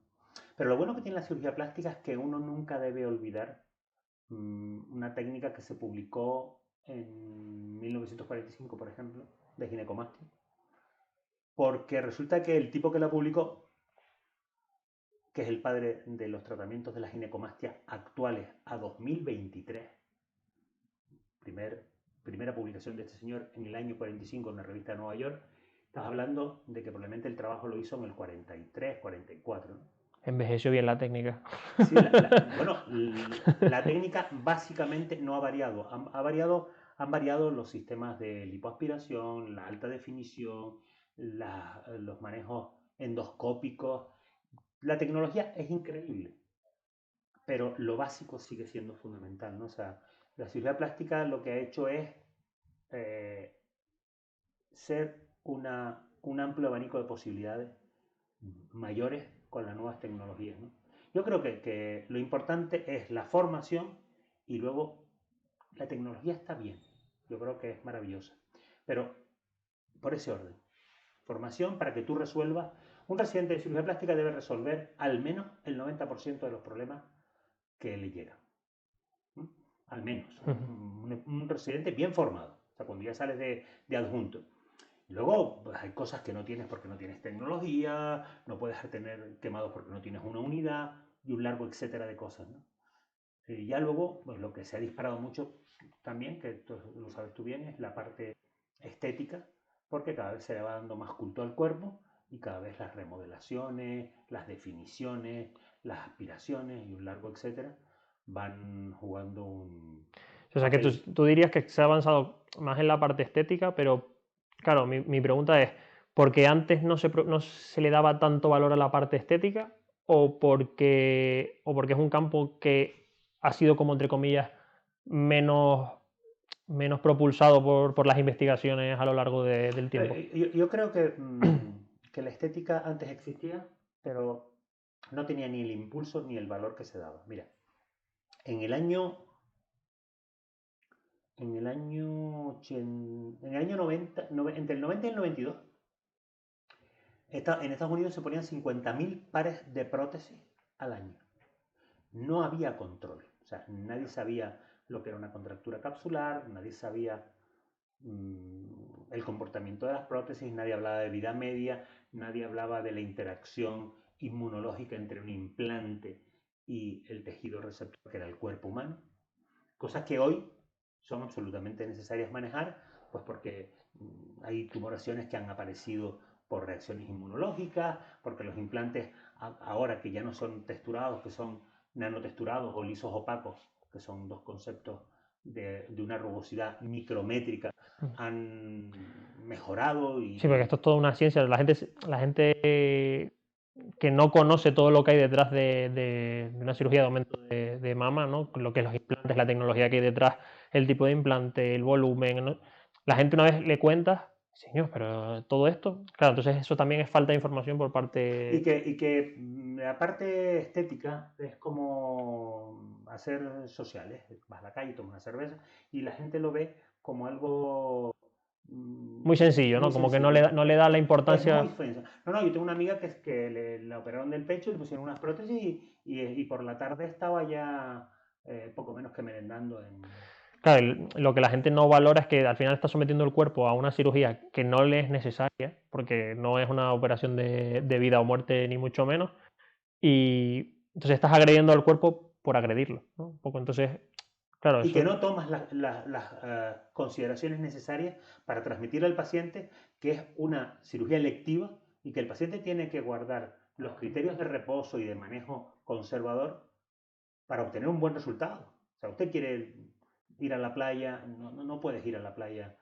Pero lo bueno que tiene la cirugía plástica es que uno nunca debe olvidar una técnica que se publicó en 1945, por ejemplo, de ginecomastia, porque resulta que el tipo que la publicó, que es el padre de los tratamientos de la ginecomastia actuales a 2023, primera publicación de este señor en el año 45 en una revista de Nueva York, estás hablando de que probablemente el trabajo lo hizo en el 43, 44, ¿no? Envejeció bien la técnica. Sí, bueno, la técnica básicamente no ha variado. Han variado los sistemas de lipoaspiración, la alta definición, los manejos endoscópicos. La tecnología es increíble, pero lo básico sigue siendo fundamental, ¿no? O sea, la cirugía plástica lo que ha hecho es eh, ser un amplio abanico de posibilidades mayores con las nuevas tecnologías, ¿no? Yo creo que lo importante es la formación y luego la tecnología está bien. Yo creo que es maravillosa. Pero por ese orden. Formación para que tú resuelvas. Un residente de cirugía plástica debe resolver al menos el 90% de los problemas que le llegan. ¿Mm? Al menos. Un residente bien formado. O sea, cuando ya sales de adjunto. Luego pues, hay cosas que no tienes porque no tienes tecnología, no puedes tener quemados porque no tienes una unidad y un largo etcétera de cosas, ¿no? Ya luego, pues lo que se ha disparado mucho también, que lo sabes tú bien, es la parte estética, porque cada vez se le va dando más culto al cuerpo y cada vez las remodelaciones, las definiciones, las aspiraciones y un largo etcétera van jugando un O sea, que papel. tú dirías que se ha avanzado más en la parte estética, pero claro, mi pregunta es, ¿porque antes no se le daba tanto valor a la parte estética o porque es un campo que ha sido como, entre comillas, menos, menos propulsado por las investigaciones a lo largo del tiempo? Yo creo que la estética antes existía, pero no tenía ni el impulso ni el valor que se daba. Mira, en el año en el año 90, entre el 90 y el 92, en Estados Unidos se ponían 50.000 pares de prótesis al año. No había control. O sea, nadie sabía lo que era una contractura capsular, nadie sabía el comportamiento de las prótesis, nadie hablaba de vida media, nadie hablaba de la interacción inmunológica entre un implante y el tejido receptor que era el cuerpo humano. Cosas que hoy son absolutamente necesarias manejar, pues porque hay tumoraciones que han aparecido por reacciones inmunológicas, porque los implantes ahora que ya no son texturados, que son nanotexturados o lisos opacos, que son dos conceptos de una rugosidad micrométrica, han mejorado Sí, porque y esto es toda una ciencia. La gente que no conoce todo lo que hay detrás de una cirugía de aumento de mama, ¿no? Lo que es los implantes, la tecnología que hay detrás, el tipo de implante, el volumen, ¿no? La gente una vez le cuenta, señor, pero todo esto, claro, entonces eso también es falta de información por parte. que la parte estética es como hacer sociales. Vas a la calle, tomas una cerveza y la gente lo ve como algo Muy sencillo, muy ¿no? Como que no le sencillo. da, no le da la Es muy importancia. sencillo. No, no, yo tengo una amiga que la operaron del pecho, le pusieron unas prótesis y por la tarde estaba ya poco menos que merendando en... Claro, lo que la gente no valora es que al final está sometiendo el cuerpo a una cirugía que no le es necesaria, porque no es una operación de vida o muerte, ni mucho menos. Y entonces estás agrediendo al cuerpo por agredirlo, ¿no? Un poco, entonces, claro, Y que eso. no tomas las consideraciones necesarias para transmitir al paciente que es una cirugía electiva y que el paciente tiene que guardar los criterios de reposo y de manejo conservador para obtener un buen resultado. O sea, usted quiere ir a la playa, no puedes ir a la playa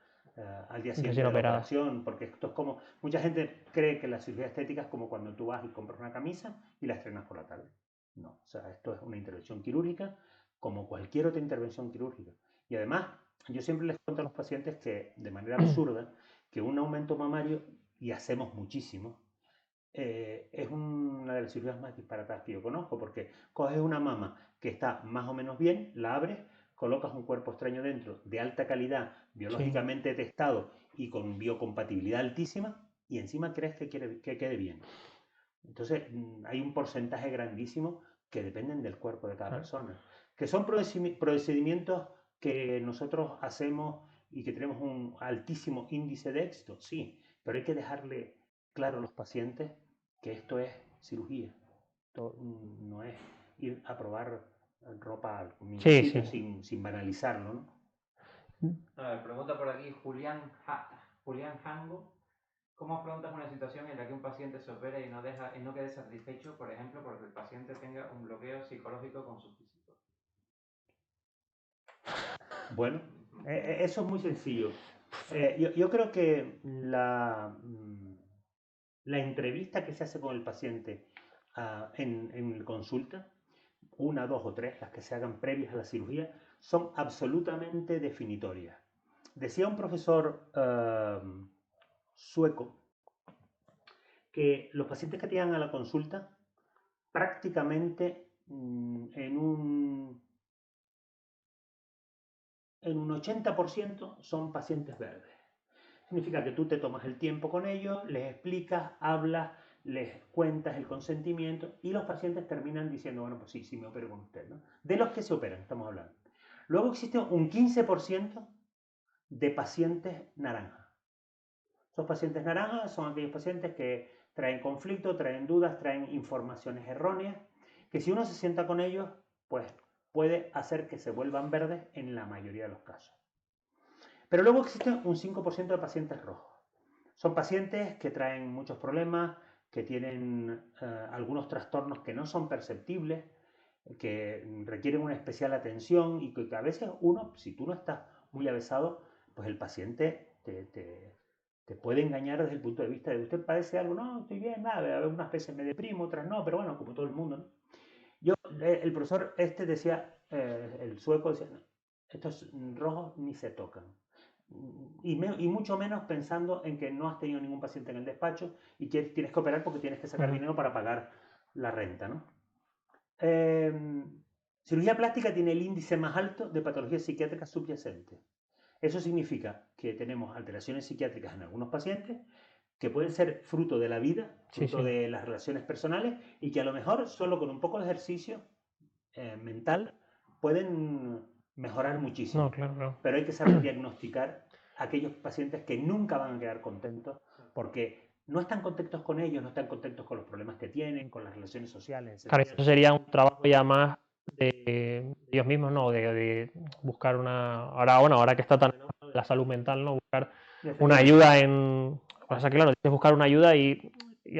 al día siguiente Recién de la operada. operación, porque esto es como, mucha gente cree que la cirugía estética es como cuando tú vas y compras una camisa y la estrenas por la tarde. No, o sea, esto es una intervención quirúrgica como cualquier otra intervención quirúrgica. Y además, yo siempre les cuento a los pacientes que, de manera absurda, que un aumento mamario, y hacemos muchísimo, es una de las cirugías más disparatadas que yo conozco, porque coges una mama que está más o menos bien, la abres, colocas un cuerpo extraño dentro de alta calidad, Sí. biológicamente testado y con biocompatibilidad altísima, y encima crees que quede bien. Entonces, hay un porcentaje grandísimo que dependen del cuerpo de cada Claro. persona, que son procedimientos que nosotros hacemos y que tenemos un altísimo índice de éxito, sí, pero hay que dejarle claro a los pacientes que esto es cirugía, esto no es ir a probar ropa a ningún Sí, sitio sí. sin banalizarlo, ¿no? A ver, pregunta por aquí Julián Jango. ¿Cómo afrontas una situación en la que un paciente se opera y no quede satisfecho, por ejemplo, porque el paciente tenga un bloqueo psicológico con su físico? Bueno, eso es muy sencillo. Yo creo que la entrevista que se hace con el paciente en consulta, una, dos o tres, las que se hagan previas a la cirugía, son absolutamente definitorias. Decía un profesor sueco que los pacientes que llegan a la consulta prácticamente en un 80% son pacientes verdes. Significa que tú te tomas el tiempo con ellos, les explicas, hablas, les cuentas el consentimiento y los pacientes terminan diciendo, bueno, pues sí, sí me opero con usted, ¿no? De los que se operan, estamos hablando. Luego existe un 15% de pacientes naranja. Esos pacientes naranjas son aquellos pacientes que traen conflicto, traen dudas, traen informaciones erróneas, que si uno se sienta con ellos, pues puede hacer que se vuelvan verdes en la mayoría de los casos. Pero luego existe un 5% de pacientes rojos. Son pacientes que traen muchos problemas, que tienen algunos trastornos que no son perceptibles, que requieren una especial atención y que a veces uno, si tú no estás muy avesado, pues el paciente te puede engañar desde el punto de vista de usted padece algo, no, estoy bien, nada, algunas veces me deprimo, otras no, pero bueno, como todo el mundo, ¿no? El profesor decía, el sueco decía, no, estos rojos ni se tocan. Y mucho menos pensando en que no has tenido ningún paciente en el despacho y que tienes que operar porque tienes que sacar dinero para pagar la renta, ¿no? Cirugía plástica tiene el índice más alto de patologías psiquiátricas subyacentes. Eso significa que tenemos alteraciones psiquiátricas en algunos pacientes que pueden ser fruto de la vida, fruto de las relaciones personales y que a lo mejor solo con un poco de ejercicio mental pueden mejorar muchísimo. No, claro. Pero hay que saber diagnosticar a aquellos pacientes que nunca van a quedar contentos porque no están contentos con ellos, no están contentos con los problemas que tienen, con las relaciones sociales, etc. Claro, eso sería un trabajo ya más de ellos mismos, ¿no? De buscar ahora que está tan la salud mental, ¿no? Buscar una ayuda en... O sea, claro, tienes que buscar una ayuda y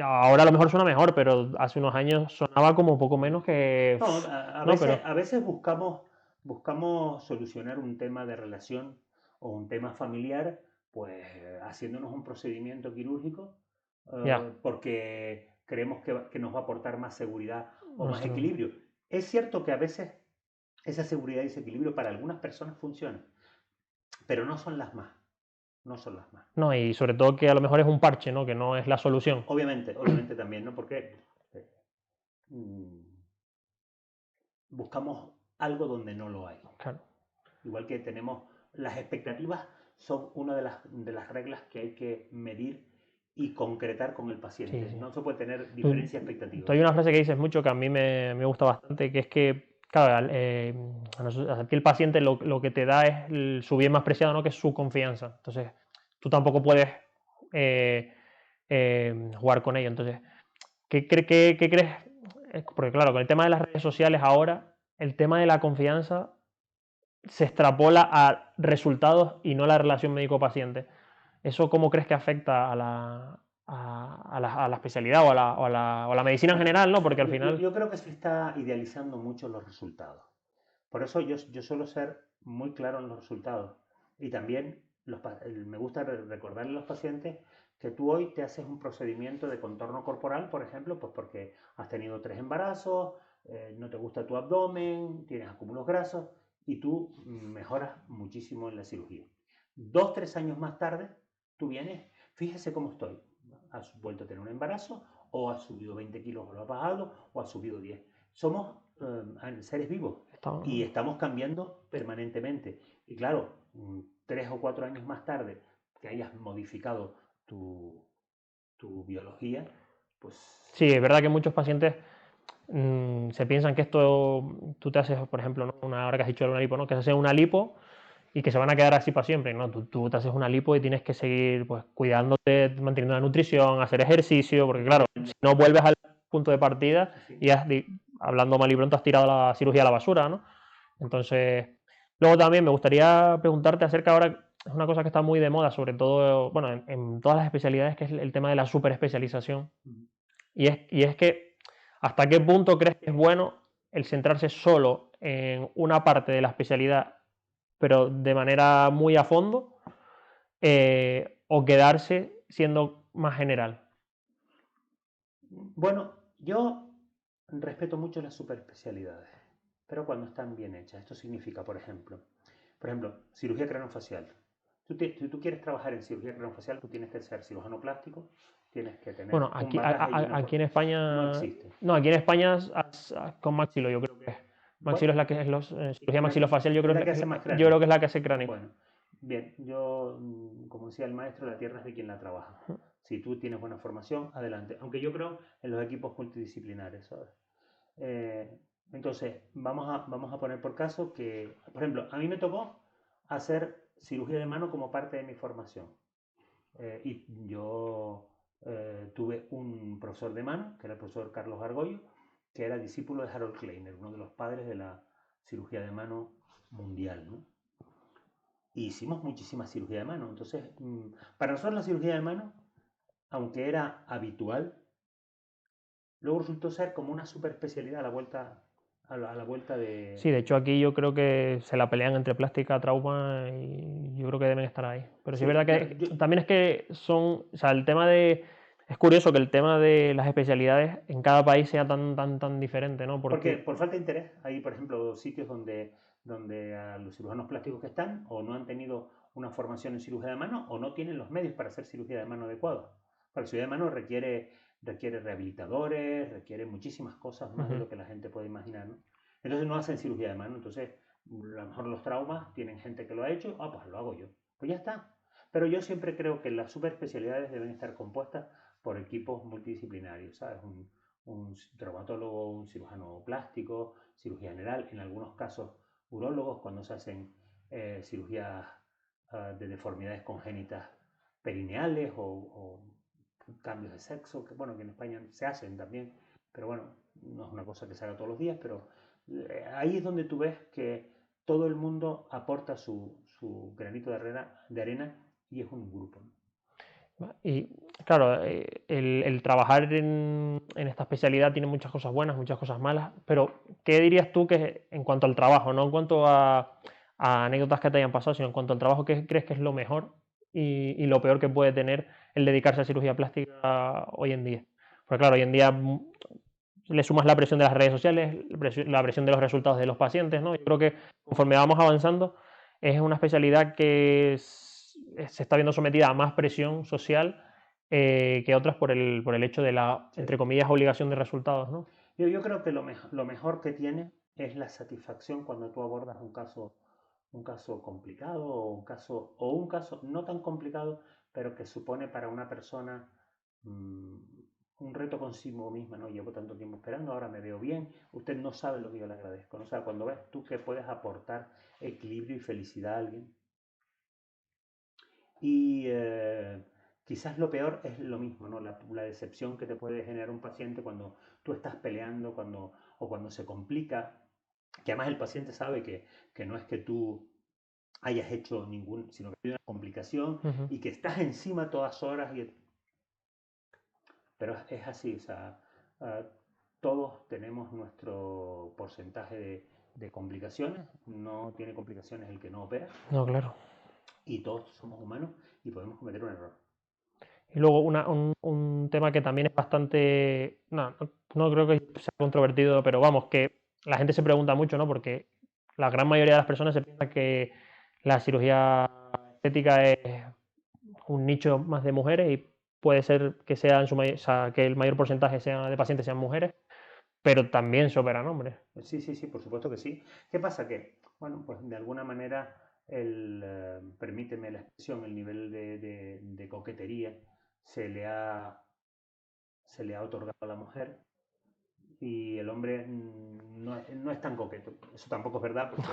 ahora a lo mejor suena mejor, pero hace unos años sonaba como un poco menos que... No, a veces buscamos solucionar un tema de relación o un tema familiar, pues haciéndonos un procedimiento quirúrgico, porque creemos que nos va a aportar más seguridad o más equilibrio. Es cierto que a veces esa seguridad y ese equilibrio para algunas personas funciona, pero no son las más. No son las más. No, y sobre todo que a lo mejor es un parche, ¿no? Que no es la solución. Obviamente también, ¿no? Porque buscamos algo donde no lo hay. Claro. Igual que tenemos las expectativas, son una de las reglas que hay que medir y concretar con el paciente. No se puede tener diferencia expectativa. Hay una frase que dices mucho que a mí me gusta bastante, que es que, claro, a ti el paciente lo que te da es su bien más preciado, ¿no? Que es su confianza. Entonces, tú tampoco puedes jugar con ello. Entonces, ¿qué crees? Porque, claro, con el tema de las redes sociales ahora, el tema de la confianza se extrapola a resultados y no a la relación médico-paciente. ¿Eso cómo crees que afecta a la especialidad o a la medicina en general, ¿no? Porque al final... Yo creo que se está idealizando mucho los resultados. Por eso yo suelo ser muy claro en los resultados. Y también me gusta recordarle a los pacientes que tú hoy te haces un procedimiento de contorno corporal, por ejemplo, pues porque has tenido 3 embarazos, no te gusta tu abdomen, tienes acúmulos grasos y tú mejoras muchísimo en la cirugía. 2, 3 años más tarde, tú vienes, fíjese cómo estoy. Has vuelto a tener un embarazo, o has subido 20 kilos o lo has bajado, o has subido 10. Somos seres vivos y estamos cambiando permanentemente. Y claro, 3 o 4 años más tarde que hayas modificado tu biología, pues... Sí, es verdad que muchos pacientes se piensan que esto, tú te haces, por ejemplo, ¿no? Ahora que has dicho una lipo, ¿no? Que se hace una lipo y que se van a quedar así para siempre, ¿no? Tú te haces una lipo y tienes que seguir pues, cuidándote, manteniendo la nutrición, hacer ejercicio, porque claro, si no vuelves al punto de partida y hablando mal y pronto has tirado la cirugía a la basura, ¿no? Entonces, luego también me gustaría preguntarte acerca ahora, es una cosa que está muy de moda, sobre todo, bueno, en todas las especialidades, que es el tema de la superespecialización. Y es que, ¿hasta qué punto crees que es bueno el centrarse solo en una parte de la especialidad, pero de manera muy a fondo, o quedarse siendo más general? Bueno, yo respeto mucho las superespecialidades, pero cuando están bien hechas. Esto significa, por ejemplo, cirugía craneofacial. Si tú quieres trabajar en cirugía craneofacial, tú tienes que ser cirujano plástico, tienes que tener Bueno, un bagaje y una aquí en España... No existe. No, aquí en España con maxilo, yo creo que es. Maxilo es la que es cirugía maxilofacial, yo creo que es la que hace cráneo. Bueno, bien, yo, como decía el maestro, la tierra es de quien la trabaja. Si tú tienes buena formación, adelante. Aunque yo creo en los equipos multidisciplinares, ¿sabes? Entonces, vamos a poner por caso que, por ejemplo, a mí me tocó hacer cirugía de mano como parte de mi formación. Y yo tuve un profesor de mano, que era el profesor Carlos Argollo, que era discípulo de Harold Kleiner, uno de los padres de la cirugía de mano mundial, ¿no? Y hicimos muchísima cirugía de mano. Entonces, para nosotros la cirugía de mano, aunque era habitual, luego resultó ser como una super especialidad a la vuelta de... Sí, de hecho aquí yo creo que se la pelean entre plástica, trauma y yo creo que deben estar ahí. Pero sí es Sí, verdad que también es que son, o sea, el tema de, es curioso que el tema de las especialidades en cada país sea tan diferente, ¿no? porque Porque, por falta de interés, hay, por ejemplo, sitios donde a los cirujanos plásticos que están o no han tenido una formación en cirugía de mano o no tienen los medios para hacer cirugía de mano adecuada. Para la cirugía de mano requiere rehabilitadores, requiere muchísimas cosas más de lo que la gente puede imaginar, ¿no? Entonces no hacen cirugía de mano, entonces a lo mejor los traumas tienen gente que lo ha hecho, pues lo hago yo. Pues ya está. Pero yo siempre creo que las superespecialidades deben estar compuestas por equipos multidisciplinarios, ¿sabes? Un traumatólogo, un cirujano plástico, cirugía general, en algunos casos urólogos cuando se hacen cirugías de deformidades congénitas perineales o cambios de sexo, que bueno, que en España se hacen también, pero bueno, no es una cosa que se haga todos los días, pero ahí es donde tú ves que todo el mundo aporta su granito de arena y es un grupo, ¿no? y claro, el trabajar en esta especialidad tiene muchas cosas buenas, muchas cosas malas, pero ¿qué dirías tú que en cuanto al trabajo, no en cuanto a anécdotas que te hayan pasado, sino en cuanto al trabajo, qué crees que es lo mejor y lo peor que puede tener el dedicarse a cirugía plástica hoy en día? Porque claro, hoy en día le sumas la presión de las redes sociales, la presión de los resultados de los pacientes, ¿no? Yo creo que conforme vamos avanzando, es una especialidad que se está viendo sometida a más presión social que otras por el hecho de la, Sí. entre comillas, obligación de resultados, ¿no? Yo creo que lo mejor que tiene es la satisfacción cuando tú abordas un caso complicado o un caso no tan complicado, pero que supone para una persona mm, un reto consigo misma, ¿no? Llevo tanto tiempo esperando, ahora me veo bien. Usted no sabe lo que yo le agradezco, ¿no? O sea, cuando ves tú que puedes aportar equilibrio y felicidad a alguien. Y quizás lo peor es lo mismo, ¿no? La decepción que te puede generar un paciente cuando tú estás peleando o cuando se complica, que además el paciente sabe que no es que tú hayas hecho sino que hay una complicación Ujú. y que estás encima todas horas. Pero es así, o sea, uh, todos tenemos nuestro porcentaje de complicaciones, no tiene complicaciones el que no opera No, claro. y todos somos humanos y podemos cometer un error. Y luego un tema que también es bastante, no creo que sea controvertido, pero vamos, que la gente se pregunta mucho, ¿no? Porque la gran mayoría de las personas se piensa que la cirugía estética es un nicho más de mujeres y puede ser que sea o sea, que el mayor porcentaje de pacientes sean mujeres, pero también se operan hombres. Sí, sí, sí, por supuesto que sí. ¿Qué pasa? Que, bueno, pues de alguna manera, permíteme la expresión, el nivel de coquetería se le ha, se le ha otorgado a la mujer y el hombre no es tan coqueto. Eso tampoco es verdad, porque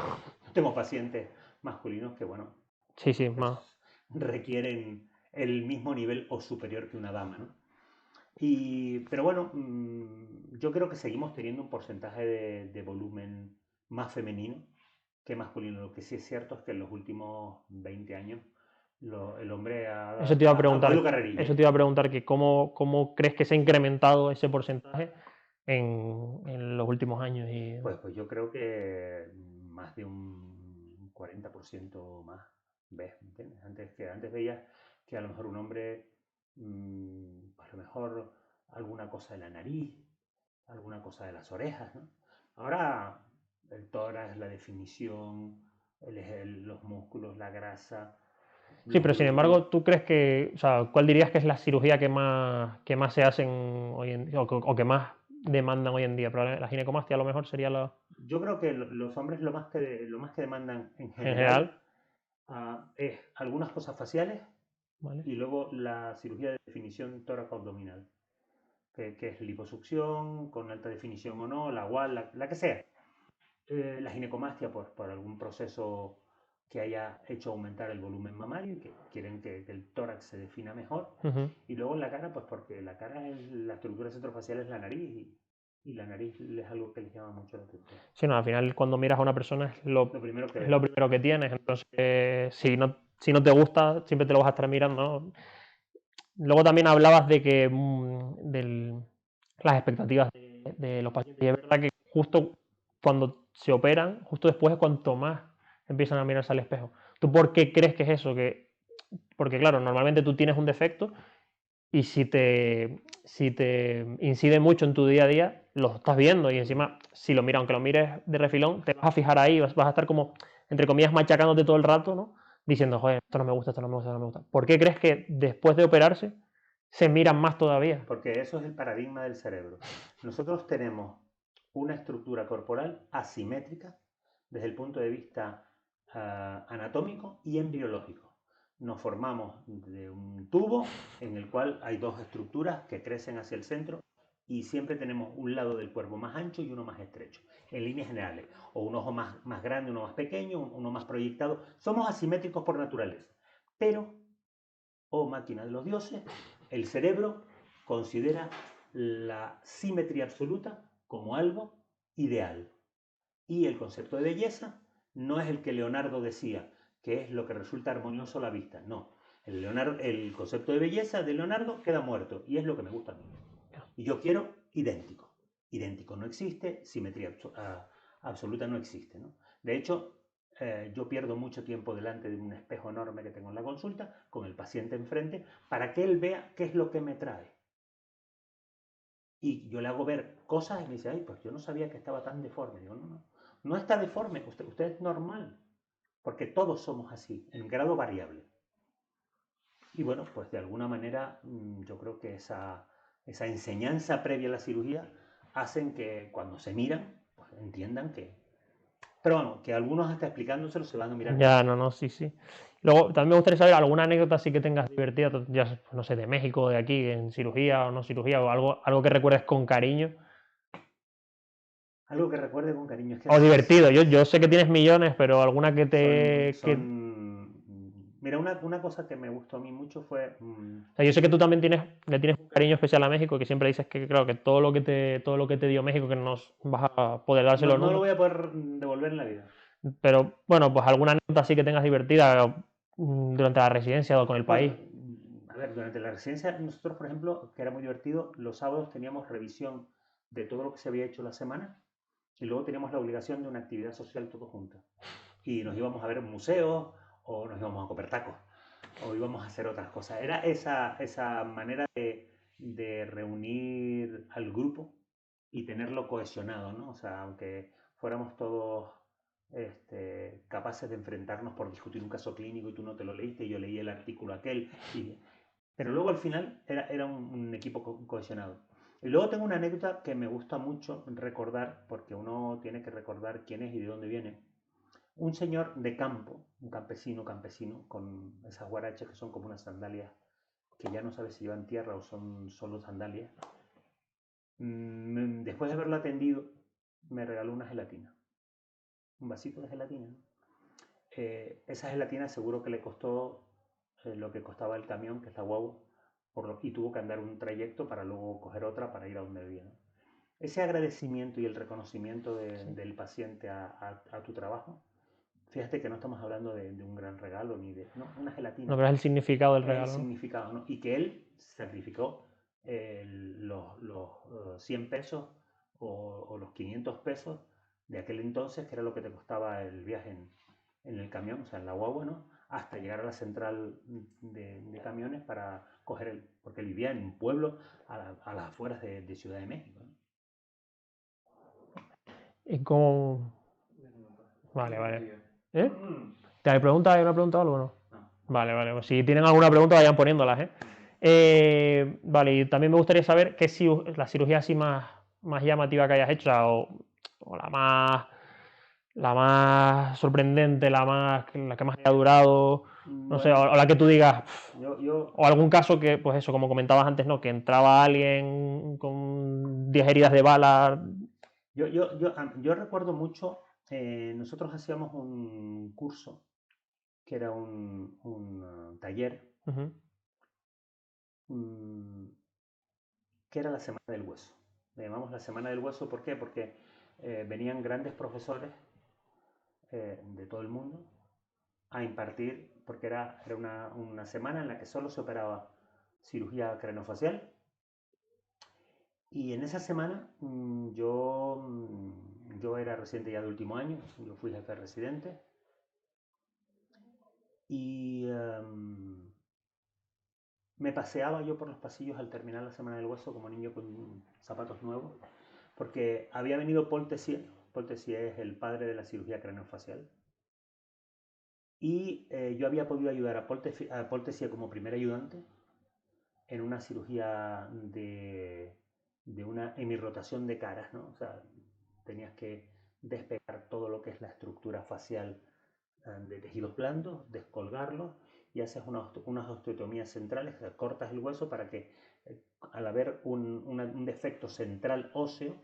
tengo pacientes masculinos que, bueno, Sí, sí, pues más. requieren el mismo nivel o superior que una dama, ¿no? Pero bueno, yo creo que seguimos teniendo un porcentaje de volumen más femenino que masculino. Lo que sí es cierto es que en los últimos 20 años el hombre Eso te iba a ha cogido preguntar, carrerilla, eso ¿eh? te iba a preguntar que cómo crees que se ha incrementado ese porcentaje en los últimos años. Pues yo creo que más de un 40% más ves, ¿me entiendes? Antes veías que a lo mejor un hombre, a lo mejor alguna cosa de la nariz, alguna cosa de las orejas, ¿no? Ahora el tórax, la definición, los músculos, la grasa, Sí, los pero sin glúteos. embargo, ¿tú crees que, o sea, cuál dirías que es la cirugía que más se hacen hoy en día, o que más demandan hoy en día? Probablemente la ginecomastia a lo mejor sería la Yo creo que los hombres lo más que demandan en en general general, es algunas cosas faciales ¿vale? y luego la cirugía de definición tóraco-abdominal, que es liposucción, con alta definición o no, la UAL, la que sea. La ginecomastia, pues por algún proceso que haya hecho aumentar el volumen mamario y que quieren que el tórax se defina mejor. Ujú. Y luego en la cara, pues porque la cara es la estructura centrofacial es la nariz y la nariz es algo que les llama mucho la atención. Sí, no, al final cuando miras a una persona es Lo primero que es ves. lo primero que tienes. Entonces, si no te gusta, siempre te lo vas a estar mirando, ¿no? Luego también hablabas de que las expectativas de los pacientes. Y es verdad que justo cuando se operan, justo después es cuanto más empiezan a mirarse al espejo. ¿Tú por qué crees que es eso? Porque claro, normalmente tú tienes un defecto y si te incide mucho en tu día a día, lo estás viendo y encima, si lo miras, aunque lo mires de refilón, te vas a fijar ahí, vas a estar como, entre comillas, machacándote todo el rato, ¿no? Diciendo, joder, esto no me gusta, esto no me gusta, esto no me gusta. ¿Por qué crees que después de operarse se miran más todavía? Porque eso es el paradigma del cerebro. Nosotros tenemos una estructura corporal asimétrica desde el punto de vista anatómico y embriológico. Nos formamos de un tubo en el cual hay dos estructuras que crecen hacia el centro y siempre tenemos un lado del cuerpo más ancho y uno más estrecho, en líneas generales. O un ojo más grande, uno más pequeño, uno más proyectado. Somos asimétricos por naturaleza. Pero, oh máquina de los dioses, el cerebro considera la simetría absoluta como algo ideal. Y el concepto de belleza no es el que Leonardo decía, que es lo que resulta armonioso a la vista. No, el concepto de belleza de Leonardo queda muerto y es lo que me gusta a mí. Y yo quiero idéntico. Idéntico no existe, simetría absoluta no existe, ¿no? De hecho, yo pierdo mucho tiempo delante de un espejo enorme que tengo en la consulta, con el paciente enfrente, para que él vea qué es lo que me trae. Y yo le hago ver cosas y me dice, ay, pues yo no sabía que estaba tan deforme. Digo, no está deforme, usted es normal, porque todos somos así, en grado variable. Y bueno, pues de alguna manera yo creo que esa enseñanza previa a la cirugía hacen que cuando se miran, pues entiendan que... Pero bueno, que algunos hasta explicándoselo se van a mirar. Ya, no, sí, sí. Luego, también me gustaría saber alguna anécdota así que tengas divertida, ya no sé, de México, de aquí, en cirugía o no cirugía, o algo que recuerdes con cariño. Algo que recuerde con cariño. Es que O divertido. Yo sé que tienes millones, pero alguna que te. Mira, una cosa que me gustó a mí mucho fue... O sea, yo sé que tú también le tienes un cariño especial a México, que siempre dices que, claro, que todo lo que te dio México, que no nos vas a poder dárselo no nunca. lo voy a poder devolver en la vida. Pero bueno, pues alguna anécdota así que tengas divertida durante la residencia o con el país. Bueno, a ver, durante la residencia, nosotros, por ejemplo, que era muy divertido, los sábados teníamos revisión de todo lo que se había hecho la semana y luego teníamos la obligación de una actividad social todos juntos. Y nos íbamos a ver museos o nos íbamos a comer tacos o íbamos a hacer otras cosas. Era esa manera de reunir al grupo y tenerlo cohesionado, ¿no? O sea, aunque fuéramos todos capaces de enfrentarnos por discutir un caso clínico y tú no te lo leíste y yo leí el artículo aquel. Pero luego al final era un equipo cohesionado. Y luego tengo una anécdota que me gusta mucho recordar, porque uno tiene que recordar quién es y de dónde viene. Un señor de campo, un campesino, con esas guarachas que son como unas sandalias que ya no sabes si llevan tierra o son solo sandalias. Después de haberlo atendido, me regaló una gelatina. Un vasito de gelatina. Esa gelatina seguro que le costó lo que costaba el camión, que es la guagua, y tuvo que andar un trayecto para luego coger otra para ir a donde vivía, ¿no? Ese agradecimiento y el reconocimiento del paciente a tu trabajo, fíjate que no estamos hablando de un gran regalo ni de una gelatina. No, pero es el significado del Es regalo. el significado, ¿no? Y que él sacrificó los 100 pesos o los 500 pesos de aquel entonces, que era lo que te costaba el viaje en el camión, o sea, en la guagua, ¿no? Hasta llegar a la central de camiones para coger porque él vivía en un pueblo a las afueras de Ciudad de México, ¿no? ¿Y cómo? Vale, vale. ¿Eh? ¿Te hay una pregunta o algo o no? No. Vale. Pues si tienen alguna pregunta, vayan poniéndolas, ¿eh? Vale, y también me gustaría saber qué la cirugía así más llamativa que hayas hecho, o la más sorprendente, la que más haya durado, no sé, o la que tú digas, o algún caso que, pues eso, como comentabas antes, ¿no? Que entraba alguien con 10 heridas de bala. Yo recuerdo mucho, nosotros hacíamos un curso que era un taller que era la Semana del Hueso. Le llamamos la Semana del Hueso, ¿por qué? Porque venían grandes profesores de todo el mundo a impartir, porque era una semana en la que solo se operaba cirugía craneofacial. Y en esa semana yo era residente ya de último año, yo fui jefe residente. Y me paseaba yo por los pasillos al terminar la Semana del Hueso como niño con zapatos nuevos, porque había venido Paul Tessier. Paul Tessier es el padre de la cirugía craneofacial. Y yo había podido ayudar a Paul Tessier como primer ayudante en una cirugía de una hemirrotación de caras, ¿no? O sea, tenías que despegar todo lo que es la estructura facial de tejidos blandos, descolgarlos y haces unas osteotomías centrales, cortas el hueso para que al haber un defecto central óseo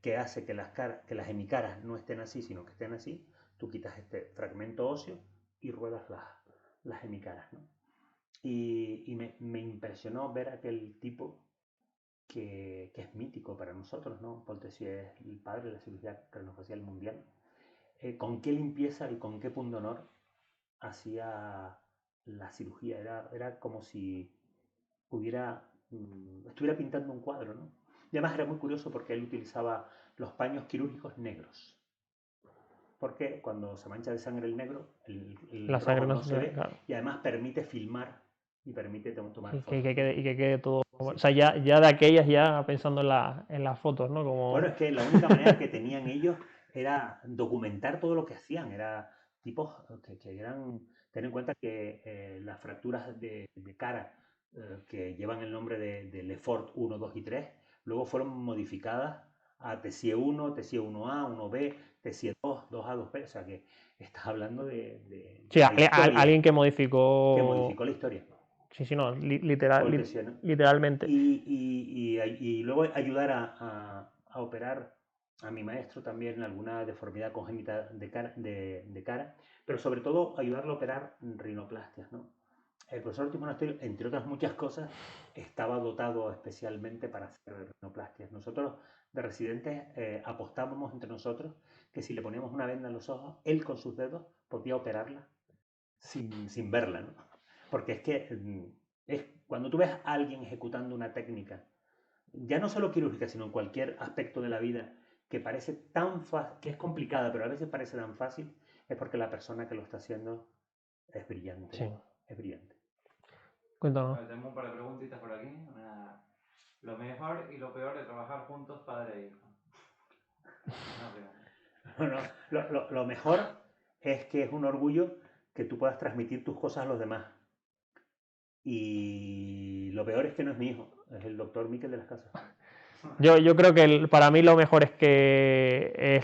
que hace que las hemicaras no estén así, sino que estén así, tú quitas este fragmento óseo y ruedas las hemicaras, ¿no? Y me impresionó ver aquel tipo que es mítico para nosotros, ¿no? Paul Tessier es el padre de la cirugía craneofacial mundial. Con qué limpieza y con qué pundonor hacía la cirugía. Era como si estuviera pintando un cuadro, ¿no? Y además era muy curioso porque él utilizaba los paños quirúrgicos negros. Porque cuando se mancha de sangre el negro, La rojo sangre no no se ve, claro. y además permite filmar y permite tomar Y fotos. que quede todo. Sí. O sea, ya de aquellas ya pensando en las fotos, ¿no? Como... Bueno, es que la única manera que tenían ellos era documentar todo lo que hacían. Era tipos que eran. Ten en cuenta que las fracturas de cara que llevan el nombre de Lefort 1, 2 y 3, luego fueron modificadas a Tessier 1, Tessier 1A, 1B, Tessier 2, 2A, 2B. O sea que estás hablando de Sí, la historia alguien que que modificó. modificó la historia. Sí, sí, no, Paul Tessier, ¿no? literalmente. Y luego ayudar a operar a mi maestro también en alguna deformidad congénita de cara, pero sobre todo ayudarlo a operar rinoplastias, ¿no? El profesor Ortiz Monasterio, entre otras muchas cosas, estaba dotado especialmente para hacer rinoplastias. Nosotros de residentes apostábamos entre nosotros que si le poníamos una venda en los ojos, él con sus dedos podía operarla sin verla, ¿no? Porque es que cuando tú ves a alguien ejecutando una técnica, ya no solo quirúrgica, sino en cualquier aspecto de la vida, que parece tan fácil, que es complicada, pero a veces parece tan fácil, es porque la persona que lo está haciendo es brillante. Sí. Es brillante. Cuéntanos. Vale, tenemos un par de preguntitas por aquí. Lo mejor y lo peor de trabajar juntos, padre e hijo. Bueno, lo mejor es que es un orgullo que tú puedas transmitir tus cosas a los demás. Y lo peor es que no es mi hijo, es el doctor Miquel de las Casas. Yo creo que para mí lo mejor es que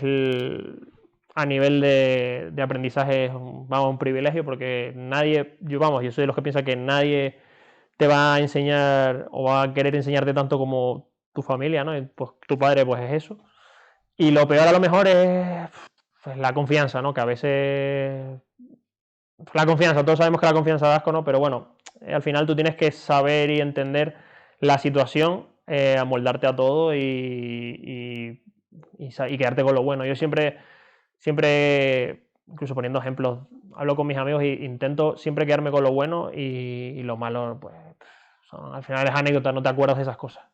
a nivel de aprendizaje es un privilegio porque nadie, yo soy de los que piensa que nadie te va a enseñar o va a querer enseñarte tanto como tu familia, ¿no? Pues tu padre pues es eso. Y lo peor a lo mejor es pues, la confianza, ¿no? Que a veces... La confianza, todos sabemos que la confianza da asco, ¿no? Pero bueno, al final tú tienes que saber y entender la situación, amoldarte a todo y quedarte con lo bueno. Yo siempre, incluso poniendo ejemplos, hablo con mis amigos e intento siempre quedarme con lo bueno y lo malo, pues, al final es anécdota, no te acuerdas de esas cosas.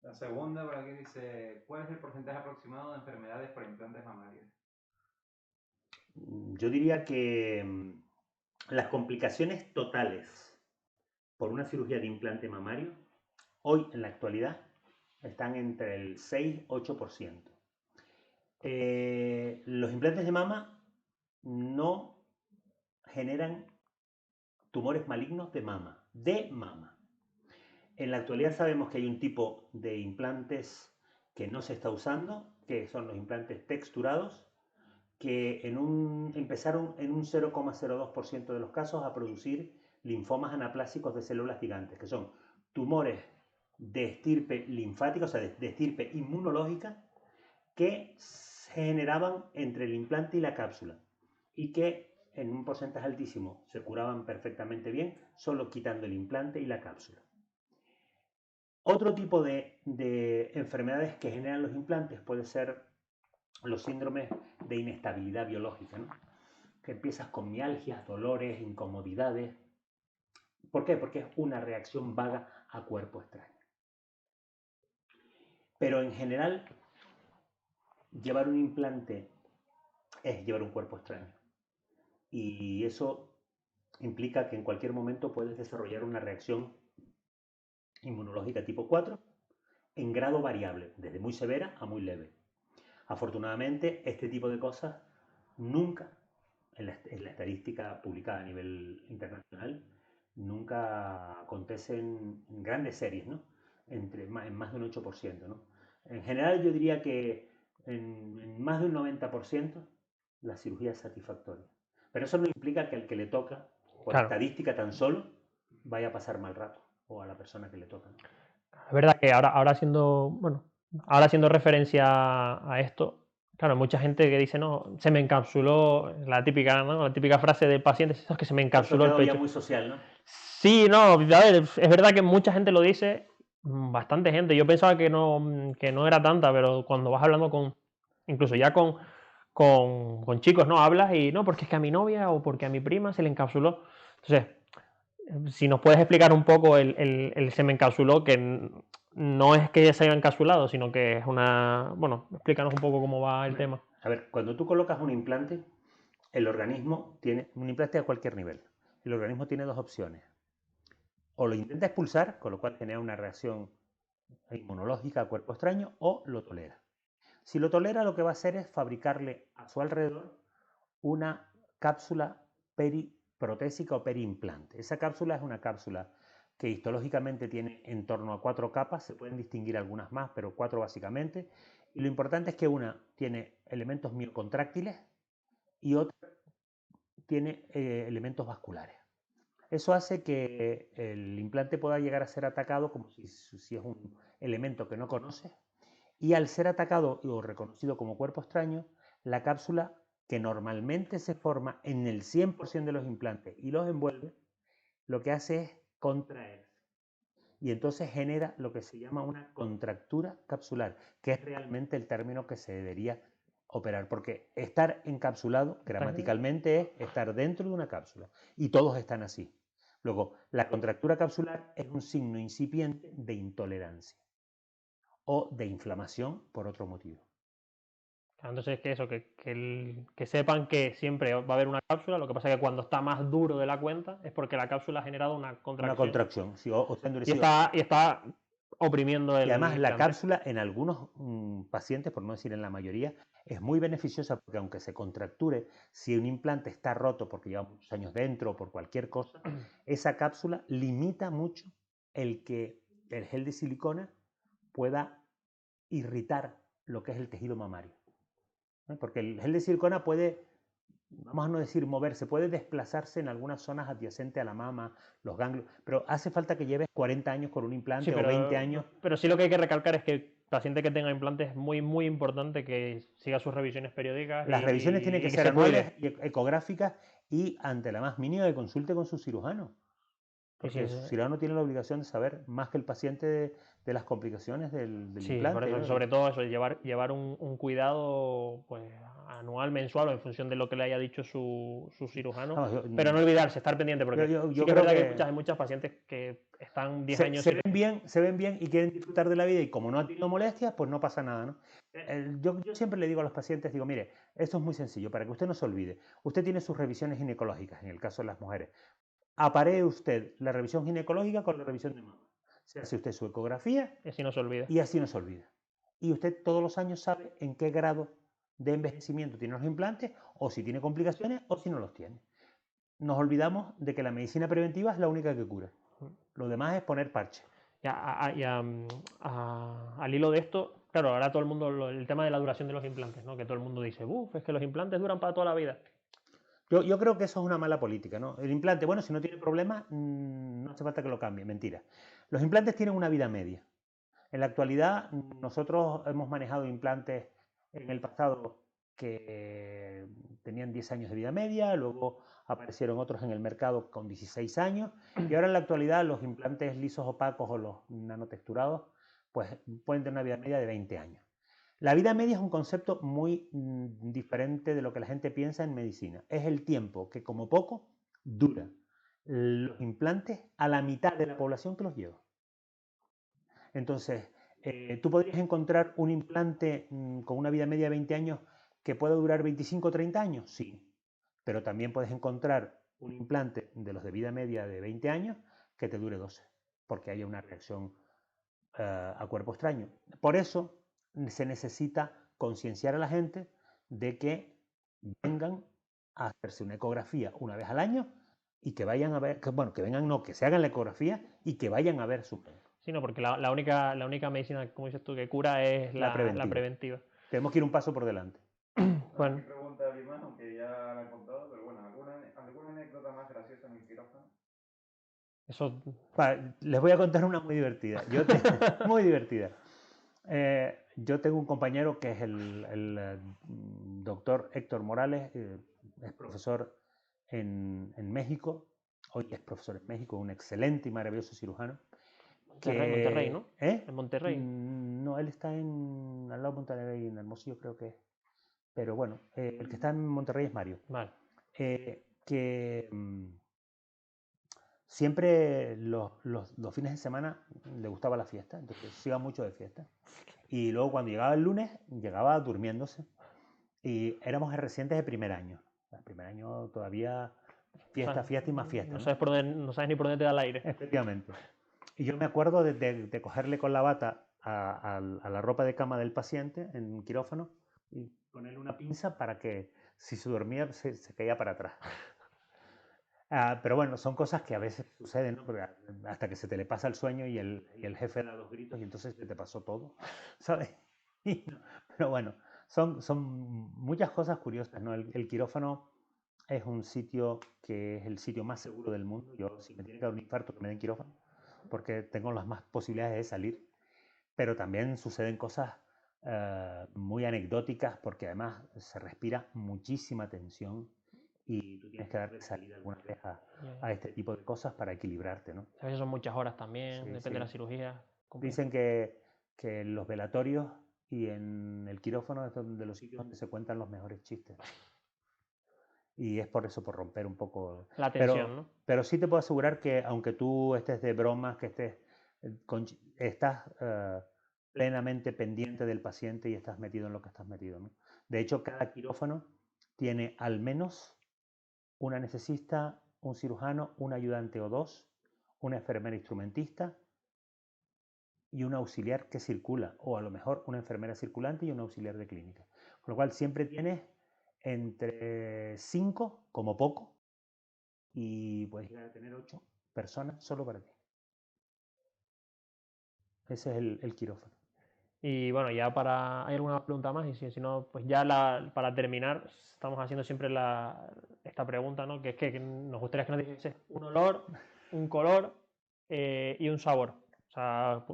La segunda por aquí dice, ¿cuál es el porcentaje aproximado de enfermedades por implantes mamarios? Yo diría que las complicaciones totales por una cirugía de implante mamario, hoy en la actualidad, están entre el 6-8%. Los implantes de mama no generan tumores malignos de mama. En la actualidad sabemos que hay un tipo de implantes que no se está usando, que son los implantes texturados, que empezaron en un 0,02% de los casos a producir linfomas anaplásicos de células gigantes, que son tumores de estirpe linfática, o sea, de estirpe inmunológica, que se generaban entre el implante y la cápsula y que en un porcentaje altísimo se curaban perfectamente bien, solo quitando el implante y la cápsula. Otro tipo de enfermedades que generan los implantes puede ser los síndromes de inestabilidad biológica, ¿no? Que empiezas con mialgias, dolores, incomodidades. ¿Por qué? Porque es una reacción vaga a cuerpo extraño. Pero en general, llevar un implante es llevar un cuerpo extraño. Y eso implica que en cualquier momento puedes desarrollar una reacción inmunológica tipo 4 en grado variable, desde muy severa a muy leve. Afortunadamente, este tipo de cosas nunca, en la estadística publicada a nivel internacional, nunca acontecen en grandes series, ¿no? En más de un 8%, ¿no? En general, yo diría que en más de un 90% la cirugía es satisfactoria. Pero eso no implica que al que le toca, por Claro. estadística tan solo, vaya a pasar mal rato, o a la persona que le toca, ¿no? Es verdad que ahora haciendo referencia a esto, claro, mucha gente que dice, no, se me encapsuló, la típica, ¿no? La típica frase del paciente, es que se me Eso encapsuló el quedó ya pecho. muy social, ¿no? Sí, no, a ver, es verdad que mucha gente lo dice, bastante gente. Yo pensaba que no era tanta, pero cuando vas hablando incluso ya con chicos, ¿no? Hablas y no, porque es que a mi novia o porque a mi prima se le encapsuló. Entonces, si nos puedes explicar un poco el se me encapsuló, que no es que se haya encapsulado, sino que es una... Bueno, explícanos un poco cómo va el tema. A ver, cuando tú colocas un implante, el organismo tiene un implante a cualquier nivel. El organismo tiene dos opciones. O lo intenta expulsar, con lo cual genera una reacción inmunológica a cuerpo extraño, o lo tolera. Si lo tolera, lo que va a hacer es fabricarle a su alrededor una cápsula periprotésica o periimplante. Esa cápsula es una cápsula que histológicamente tiene en torno a 4 capas, se pueden distinguir algunas más, pero 4 básicamente. Y lo importante es que una tiene elementos miocontráctiles y otra tiene elementos vasculares. Eso hace que el implante pueda llegar a ser atacado como si es un elemento que no conoce, y al ser atacado o reconocido como cuerpo extraño, la cápsula que normalmente se forma en el 100% de los implantes y los envuelve, lo que hace es contraerse. Y entonces genera lo que se llama una contractura capsular, que es realmente el término que se debería operar, porque estar encapsulado gramaticalmente es estar dentro de una cápsula, y todos están así. Luego, la contractura capsular es un signo incipiente de intolerancia o de inflamación por otro motivo. Entonces, que eso, que sepan que siempre va a haber una cápsula, lo que pasa es que cuando está más duro de la cuenta es porque la cápsula ha generado una Una contracción contracción, sí, o se ha y endurecido. está oprimiendo Y el además la implante. cápsula en algunos pacientes, por no decir en la mayoría, es muy beneficiosa porque aunque se contracture, si un implante está roto porque lleva muchos años dentro o por cualquier cosa, esa cápsula limita mucho el que el gel de silicona pueda irritar lo que es el tejido mamario. ¿No? Porque el gel de silicona puede, vamos a no decir moverse, puede desplazarse en algunas zonas adyacentes a la mama, los ganglios, pero hace falta que lleves 40 años con un implante Sí, o 20 años. pero sí lo que hay que recalcar es que el paciente que tenga implantes es muy, muy importante que siga sus revisiones periódicas Las revisiones tienen que y ser se anuales cuide. y ecográficas, y ante la más mínima que consulte con su cirujano. Sí, Porque su cirujano tiene la obligación de saber más que el paciente de las complicaciones del sí, por implante, eso, ¿no? sobre todo eso, llevar un cuidado pues, anual, mensual o en función de lo que le haya dicho su cirujano. Vamos, Pero no olvidarse, estar pendiente, porque sí yo que es creo verdad que que hay muchas pacientes que están 10 años se sin... ven bien y quieren disfrutar de la vida, y como no ha tenido molestias, pues no pasa nada, ¿no? Yo siempre le digo a los pacientes, digo, mire, esto es muy sencillo, para que usted no se olvide. Usted tiene sus revisiones ginecológicas, en el caso de las mujeres. Aparee usted la revisión ginecológica con la revisión de mama. Se hace usted su ecografía Y así no se olvida. y así no se olvida. Y usted todos los años sabe en qué grado de envejecimiento tiene los implantes, o si tiene complicaciones o si no los tiene. Nos olvidamos de que la medicina preventiva es la única que cura. Lo demás es poner parche. Al hilo de esto, claro, ahora todo el mundo, el tema de la duración de los implantes, ¿no? Que todo el mundo dice, uff, es que los implantes duran para toda la vida. Yo creo que eso es una mala política, ¿no? El implante, bueno, si no tiene problemas, no hace falta que lo cambie. Mentira. Los implantes tienen una vida media. En la actualidad, nosotros hemos manejado implantes en el pasado que tenían 10 años de vida media, luego aparecieron otros en el mercado con 16 años y ahora en la actualidad los implantes lisos opacos o los nanotexturados pues pueden tener una vida media de 20 años. La vida media es un concepto muy diferente de lo que la gente piensa en medicina. Es el tiempo que como poco dura los implantes a la mitad de la población que los lleva. Entonces, tú podrías encontrar un implante con una vida media de 20 años que pueda durar 25 o 30 años, sí, pero también puedes encontrar un implante de los de vida media de 20 años que te dure 12, porque haya una reacción a cuerpo extraño. Por eso se necesita concienciar a la gente de que vengan a hacerse una ecografía una vez al año y que vayan a ver, que vengan, no, que se hagan la ecografía y que vayan a ver su médico. Sí, no, porque la única medicina, como dices tú, que cura es la preventiva. Tenemos que ir un paso por delante. Bueno. Aquí pregunta Limán, aunque ya la han contado, pero bueno, ¿alguna anécdota más graciosa en el quirófano? Eso... Les voy a contar una muy divertida. Muy divertida. Yo tengo un compañero que es el doctor Héctor Morales, es profesor en México, hoy es profesor en México, un excelente y maravilloso cirujano. Monterrey, ¿no? ¿Eh? En Monterrey. No, él está al lado de Monterrey, en Hermosillo creo que es. Pero bueno, el que está en Monterrey es Mario. Vale. Siempre los fines de semana le gustaba la fiesta, entonces se iba mucho de fiesta. Y luego cuando llegaba el lunes, llegaba durmiéndose. Y éramos residentes de primer año. El primer año todavía fiesta, fiesta y más fiesta. No sabes ni por dónde te da el aire. Efectivamente. Y yo me acuerdo de cogerle con la bata a la ropa de cama del paciente en quirófano y ponerle una pinza para que si se dormía se caía para atrás. Pero bueno, son cosas que a veces suceden, ¿no? Porque hasta que se te le pasa el sueño y el jefe da 2 gritos y entonces se te pasó todo, ¿sabes? Pero bueno, son muchas cosas curiosas, ¿no? El quirófano es un sitio que es el sitio más seguro del mundo. Yo, si me tiene que dar un infarto, que me den quirófano, porque tengo las más posibilidades de salir. Pero también suceden cosas muy anecdóticas, porque además se respira muchísima tensión y tú tienes que darle salida alguna vez a este tipo de cosas para equilibrarte, ¿no? A veces son muchas horas también, Sí, depende de la cirugía. Dicen que en los velatorios y en el quirófano es de los sitios donde se cuentan los mejores chistes. Y es por eso, por romper un poco la tensión, ¿no? Pero sí te puedo asegurar que aunque tú estés de bromas, que estás plenamente pendiente del paciente y estás metido en lo que estás metido, ¿no? De hecho, cada quirófano tiene al menos un anestesista, un cirujano, un ayudante o 2, una enfermera instrumentista y un auxiliar que circula, o a lo mejor una enfermera circulante y un auxiliar de clínica. Con lo cual siempre tienes entre 5, como poco, y puedes llegar a tener 8 personas solo para ti. Ese es el quirófano. Y bueno, ya ¿hay alguna pregunta más? Y si no, pues ya para terminar, estamos haciendo siempre esta pregunta, ¿no? Que es que nos gustaría que nos dijese un olor, un color y un sabor. O sea,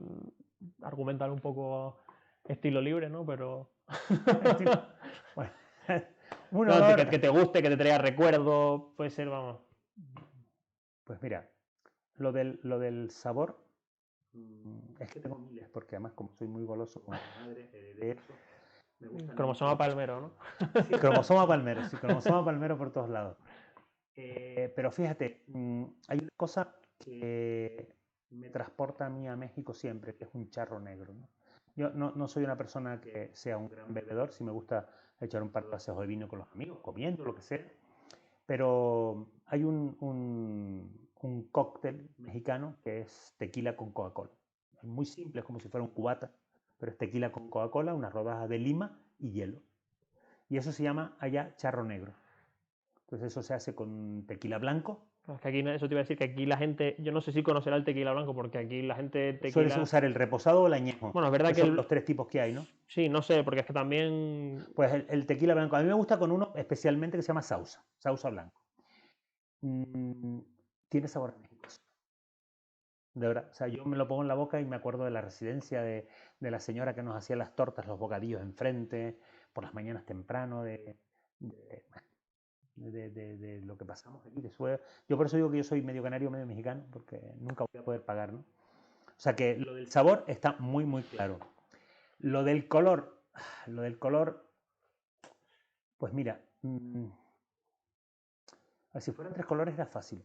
argumentar un poco estilo libre, ¿no? Pero... Bueno, un olor... que te guste, que te traiga recuerdo, puede ser, vamos. Pues mira, lo del sabor, es que tengo miles, porque además como soy muy goloso con mi madre, de eso, me gusta. Cromosoma palmero, ¿no? Sí, cromosoma palmero, sí, cromosoma palmero por todos lados. Pero fíjate, hay una cosa que me transporta a mí a México siempre, que es un charro negro, ¿no? Yo no soy una persona que sea un gran bebedor, sí me gusta echar un par de vasos de vino con los amigos, comiendo, lo que sea, pero hay un cóctel mexicano que es tequila con Coca-Cola. Es muy simple, es como si fuera un cubata, pero es tequila con Coca-Cola, unas rodajas de lima y hielo. Y eso se llama allá charro negro. Entonces eso se hace con tequila blanco. Es que aquí, eso te iba a decir que aquí la gente, yo no sé si conocerá el tequila blanco, porque aquí la gente tequila... ¿Sueles usar el reposado o el añejo? Bueno, es verdad que son los 3 tipos que hay, ¿no? Sí, no sé, porque es que también... Pues el tequila blanco, a mí me gusta con uno especialmente que se llama sausa blanco. Tiene sabor a México. De verdad, o sea, yo me lo pongo en la boca y me acuerdo de la residencia de la señora que nos hacía las tortas, los bocadillos enfrente, por las mañanas temprano, de lo que pasamos aquí. Yo por eso digo que yo soy medio canario, medio mexicano, porque nunca voy a poder pagar, ¿no? O sea que lo del sabor está muy, muy claro. Lo del color, pues mira, si fueran 3 colores era fácil,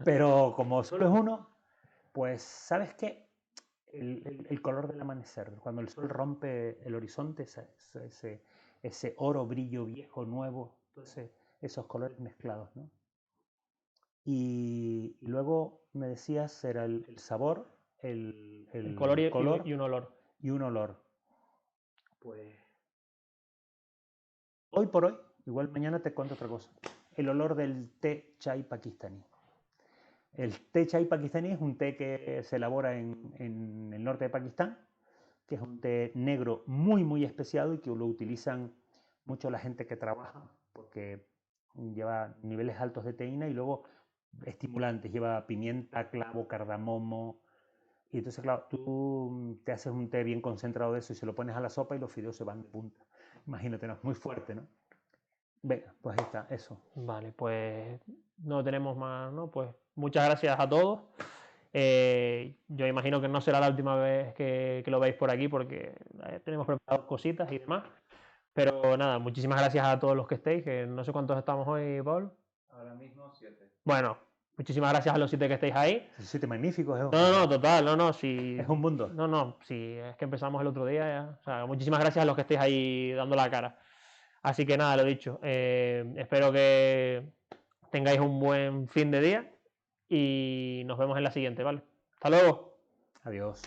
pero como solo es uno, pues ¿sabes qué? El color del amanecer, cuando el sol rompe el horizonte, ese oro brillo viejo, nuevo, entonces esos colores mezclados, ¿no? Y luego me decías, era el sabor, el color y un olor. Y un olor. Pues hoy por hoy, igual mañana te cuento otra cosa, el olor del té chai pakistaní. El té chai pakistaní es un té que se elabora en el norte de Pakistán, que es un té negro muy, muy especiado y que lo utilizan mucho la gente que trabaja, porque lleva niveles altos de teína y luego estimulantes, lleva pimienta, clavo, cardamomo. Y entonces, claro, tú te haces un té bien concentrado de eso y se lo pones a la sopa y los fideos se van de punta. Imagínate, ¿no? Muy fuerte, ¿no? Venga, pues ahí está, eso. Vale, pues no tenemos más, ¿no? Pues muchas gracias a todos. Yo imagino que no será la última vez que lo veis por aquí porque tenemos preparadas cositas y demás. Pero nada, muchísimas gracias a todos los que estéis, que no sé cuántos estamos hoy, Paul. Ahora mismo 7. Bueno, muchísimas gracias a los 7 que estéis ahí. 7 magníficos, ¿eh? No, total, no, sí. Es un mundo. No, sí, es que empezamos el otro día ya. O sea, muchísimas gracias a los que estéis ahí dando la cara. Así que nada, lo dicho. Espero que tengáis un buen fin de día y nos vemos en la siguiente, ¿vale? Hasta luego. Adiós.